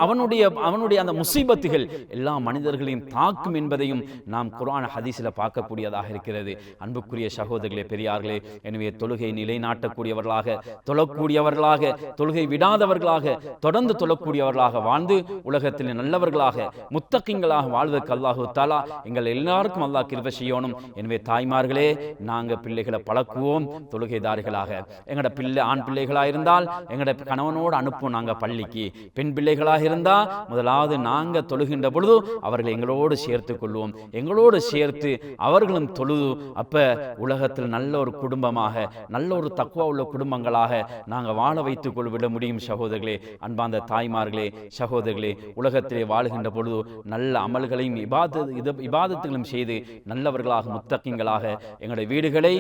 அவனுடைய அந்த முசீபத்துகள் எல்லா மனிதர்களையும் தாக்கும் என்பதையும் நாம் குர்ஆன் ஹதீஸில் பார்க்கக்கூடியதாக இருக்கிறது. அன்புக்குரிய சகோதரர்களே, பெரியார்களே, எனவே தொழுகை நிலைநாட்டக்கூடியவர்களாக, தொழக்கூடியவர்களாக, தொழுகை விடாதவர்களாக, தொடர்ந்து தொழக்கூடியவர்களாக வாழ்ந்து உலகத்தில் நல்லவர்களாக, முத்தகிங்களாக வாழ்வதற்கு அல்லாஹு தஆலா எங்கள் எல்லாருக்கும் அல்லாஹ் கிருபை செய்யணும். எனவே தாய்மார்களே, நாங்க பிள்ளைகளை பழக்குவோம் தொழுகைதாரிகளாக. எங்கட ஆண் பிள்ளைகளாக இருந்தால் எங்கட கணவனோடு அனுப்புவோம் நாங்க பள்ளிக்கு. பெண் பிள்ளைகளாக இருந்தா முதலாவது நாங்க தொழுகின்ற பொழுது அவர்களை எங்களோடு சேர்த்து கொள்வோம், எங்களோடு சேர்த்து அவர்களும் தொழுது. அப்ப உலகத்தில் நல்ல ஒரு குடும்பமாக, நல்ல ஒரு தக்வா உள்ள குடும்பங்களாக நாங்க வாழ வைத்துக் கொள்ள முடியும். சகோதரர்களே, அன்பார்ந்த தாய்மார்களே, சகோதரர்களே, உலகத்திலே வாழுகின்ற பொழுது நல்ல அமல்களையும் இபாதத்துகளும் செய்து நல்லவர்களாக, முத்தகிங்களாக எங்களுடைய வீடுகளை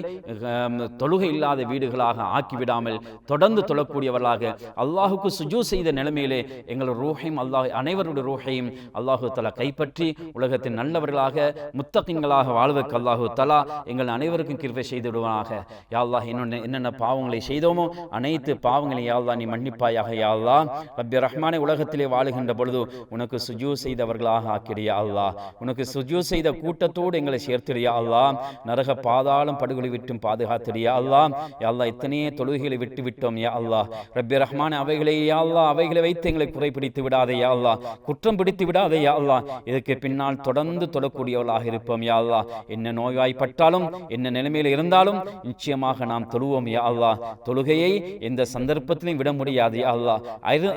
தொழுகை இல்லாத வீடுகளாக ஆக்கிவிடாமல் தொடர்ந்து தொழக்கூடியவர்களாக, அல்லாஹுக்கு சுஜூ செய்த நிலைமையிலே எங்கள் ரூஹையும் அனைவருடைய ரூஹையும் அல்லாஹு தஆலா கைப்பற்றி உலகத்தின் நல்லவர்களாக, முத்தகிங்களாக வாழ்வதற்கு அல்லாஹு தஆலா எங்கள் அனைவருக்கும் கிருபை செய்து விடுவானாக. யா அல்லாஹ், என்னென்ன பாவங்களை செய்தோமோ அனைத்து பாவங்களையும் யா அல்லாஹ் நீ மன்னிப்பாயாக. யா அல்லாஹ் ரப்பி ரஹ்மானே, உலகத்திலே வாழுகின்ற பொழுது உனக்கு சுஜூ செய்தவர்களாக ஆக்கிறியா அல்லாஹ், உனக்கு சுஜூ செய்த கூட்டத்தோடு எங்களை சேர்த்துடியா அல்லாஹ், நரக பாதாளம் படுகொலை விட்டும் பாதுகாத்துடியா அல்லாஹ். யா அல்லாஹ், எத்தனையே தொழுகைகளை விட்டு விட்டோம் யா அல்லாஹ் ரப்பி ரஹ்மானே, அவைகளை யா அல்லாஹ் அவைகளை வைத்து எங்களை குறைபிடித்து விடாதே யா அல்லாஹ், குற்றம் பிடித்து விடாதே யா அல்லாஹ். இதற்கு பின்னால் தொடர்ந்து தொழக்கூடியவர்களாக இருப்போம் யா அல்லாஹ். என்ன நோய்வாய்ப்பட்டாலும், என்ன நிலைமையில் இருந்தாலும் நிச்சயமாக நாம் தொழுவோம் யா அல்லாஹ். தொழுகையை எந்த சந்தர்ப்பத்திலும் விட முடியாது யா அல்லாஹ்,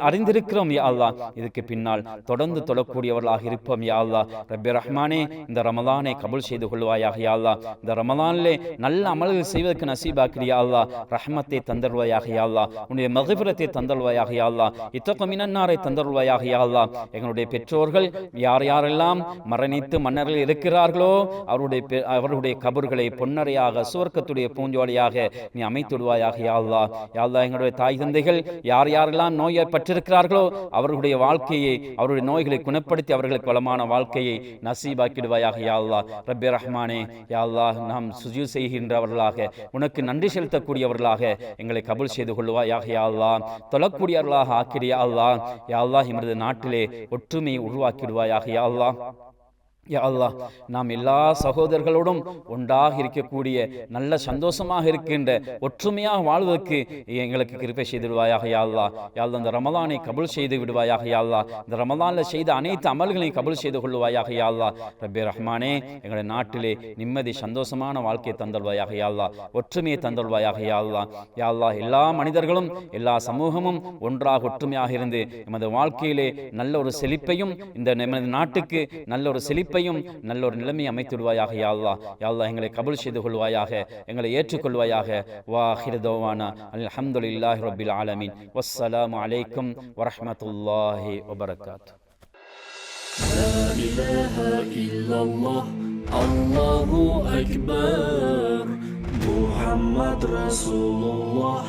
அறிந்திருக்கிறோம் யா அல்லாஹ். இதுக்கு பின்னால் தொடர்ந்து தொழக்கூடியவர்களாக இருப்போம் யா அல்லாஹ். ரப்பி ரஹ்மானே, இந்த ரமலானை கபூல் செய்து கொள்வாயாக யா அல்லாஹ். இந்த ரமலானிலே நல்ல அமல்கள் செய்வதற்கு நசீபாக்கிறியா அல்லாஹ். ரஹ்மத்தை தந்தருவாயாக யா அல்லாஹ், உன்னுடைய மக்ஃபிரத்தை தந்தருவாயாக யா அல்லாஹ், இத்தக மினன்னாரை தந்தருவாயாக யா அல்லாஹ். எங்களுடைய பெற்றோர்கள் யாரெல்லாம் மரணித்து மன்னர்கள் இருக்கிறார்களோ அவருடைய கபர்களை பொன்னரையாக, சுவர்க்கத்துடைய பூஞ்சோலையாக நீ அமைத்துடுவாயாக யா அல்லாஹ். யா அல்லாஹ், எங்களுடைய தாய் தந்தைகள் யாரெல்லாம் நோய்பட்டிருக்கிறார்களோ அவர்களுடைய வாழ்க்கையை, அவருடைய நோய்களை குணப்படுத்தி அவர்களுக்கு வளமான வாழ்க்கையை நசீபாக்கிடுவாயாக யா அல்லாஹ். ரப்பி ரஹ்மானே, யா அல்லாஹ், நாம் சுஜூ செய்கின்றவர்களாக, உனக்கு நன்றி செலுத்தக்கூடியவர்களாக எங்களை கபூல் செய்து கொள்வாயாக யா அல்லாஹ். தொழக்கூடியவர்களாக ஆக்கிறியா அல்லாஹ். யா அல்லாஹ், எமது நாட்டிலே ஒற்றுமையை உருவாக்கிடுவாயாக யா அல்லாஹ். யா அல்லாஹ், நாம் எல்லா சகோதரர்களோடும் ஒன்றாக இருக்கக்கூடிய, நல்ல சந்தோஷமாக இருக்கின்ற, ஒற்றுமையாக வாழ்வதற்கு எங்களுக்கு கிருபை செய்து விடுவாயாக யா அல்லாஹ். யா அல்லாஹ், இந்த ரமலானை கபூல் செய்து விடுவாயாக யா அல்லாஹ். இந்த ரமலானில் செய்த அனைத்து அமல்களையும் கபூல் செய்து கொள்வாயாக யா அல்லாஹ். ரப்பி ரஹ்மானே, எங்களுடைய நாட்டிலே நிம்மதி சந்தோஷமான வாழ்க்கையை தந்தல்வாயாக யா அல்லாஹ், ஒற்றுமையை தந்தல்வாயாக யா அல்லாஹ். யா அல்லாஹ், எல்லா மனிதர்களும் எல்லா சமூகமும் ஒன்றாக ஒற்றுமையாக இருந்து எமது வாழ்க்கையிலே நல்ல ஒரு செழிப்பையும், இந்த நமது நாட்டுக்கு நல்ல ஒரு செழிப்பையும் நல்ல ஒரு நிலைமை அமைத்துடுவாயாக யா அல்லாஹ். யா அல்லாஹ், எங்களை கபூல் செய்து கொள்வாயாக, எங்களை ஏற்றுக்கொள்வாயாக. வாஹிரு தவானா அல்ஹம்துலில்லாஹி ரப்பில் ஆலமீன். வஸ்ஸலாமு அலைக்கும் வரஹ்மத்துல்லாஹி வபரகாத்துஹு. لا إله إلا الله الله أكبر محمد رسول الله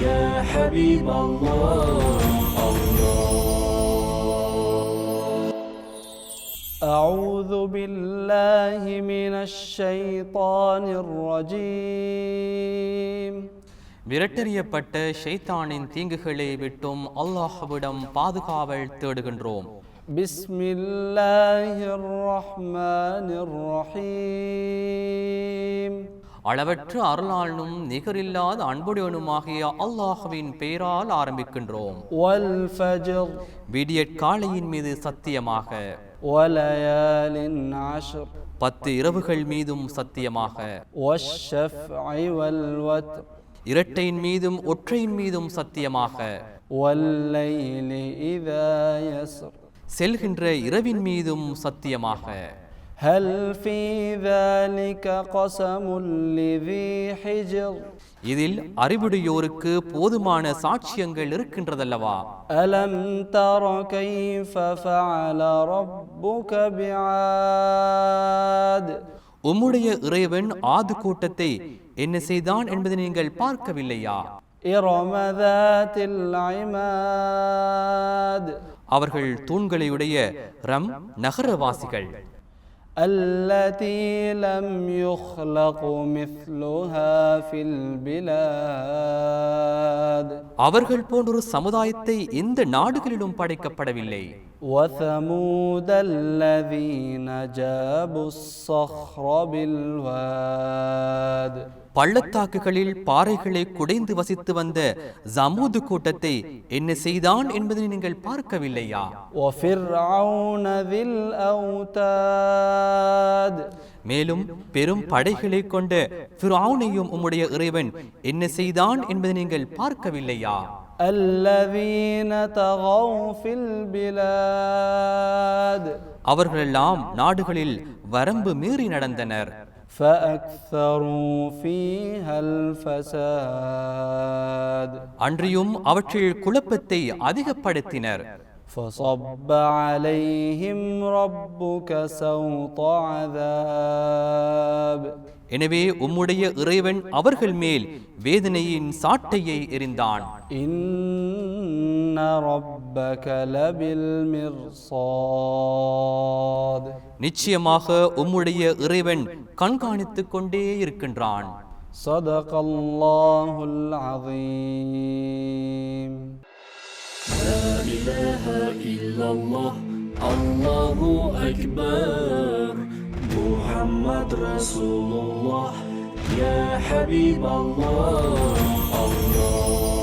يا حبيب الله أعوذ بالله من الشيطان الرجيم. விரட்டறியப்பட்ட ஷைத்தானின் தீங்குகளை விட்டும் அல்லாஹ்விடம் பாதுகாவல் தேடுகின்றோம். பிஸ்மில்லாஹிர் ரஹ்மானிர் ரஹீம். அளவற்ற அருளாளனும் நிகரில்லாத அன்புடையனுமாகிய அல்லாஹ்வின் பெயரால் ஆரம்பிக்கின்றோம். வல் ஃபஜ்ர். விடியற்காலையின் மீது சத்தியமாக. வலயாலின் அஷ்ர். 10 இரவுகள் மீதும் சத்தியமாக. வஷ்ஷஃப்இ வல் வத்ர். இரட்டையின் மீதும் ஒற்றையின் மீதும் சத்தியமாக. வல்லைலி இதா யஸ்ர். செல்கின்ற இரவின் மீதும் சத்தியமாக. هل في ذلك قسم لذي حجر. இதில் அறிவுடையோருக்கு போதுமான சாட்சியங்கள் இருக்கின்றதல்லவா? அலம் தர கைஃப ஃபஅல ரப்புக பிஆத். உம்முடைய இறைவன் ஆது கூட்டத்தை என்ன செய்தான் என்பதை நீங்கள் பார்க்கவில்லையா? இர்ம ذاتில் இமாத். அவர்கள் தூண்களையுடைய ரம் நகரவாசிகள். التي لم يخلق مثلها في البلاد அவர்கள் போன்றொரு சமுதாயத்தை எந்த நாடுகளிலும் படைக்கப்படவில்லை. وثمود الذين جابوا الصخر بالواد பள்ளத்தாக்குகளில் பாறைகளை குடைந்து வசித்து வந்த ஜமூது கூட்டத்தை என்ன செய்தான் என்பதை நீங்கள் பார்க்கவில்லையா? وفرعون ذي الأوتاد மேலும் பெரும் படைகளை கொண்ட ஃபிரௌனையும் உம்முடைய இறைவன் என்ன செய்தான் என்பதை நீங்கள் பார்க்கவில்லையா? الذين طغوا في البلاد அவர்களெல்லாம் நாடுகளில் வரம்பு மீறி நடந்தனர். فأكثروا فيها الفساد அன்றியும் அவற்றில் குழப்பத்தை அதிகப்படுத்தினர். فصب عليهم ربك سوط عذاب எனவே உம்முடைய இறைவன் அவர்கள் மேல் வேதனையின் சாட்டையை எறிந்தான். إن ربك لبالمرصاد நிச்சயமாக உம்முடைய இறைவன் கண்காணித்துக் கொண்டே இருக்கின்றான். صدق الله العظيم. لا إله إلا الله الله أكبر محمد رسول الله يا حبيب الله الله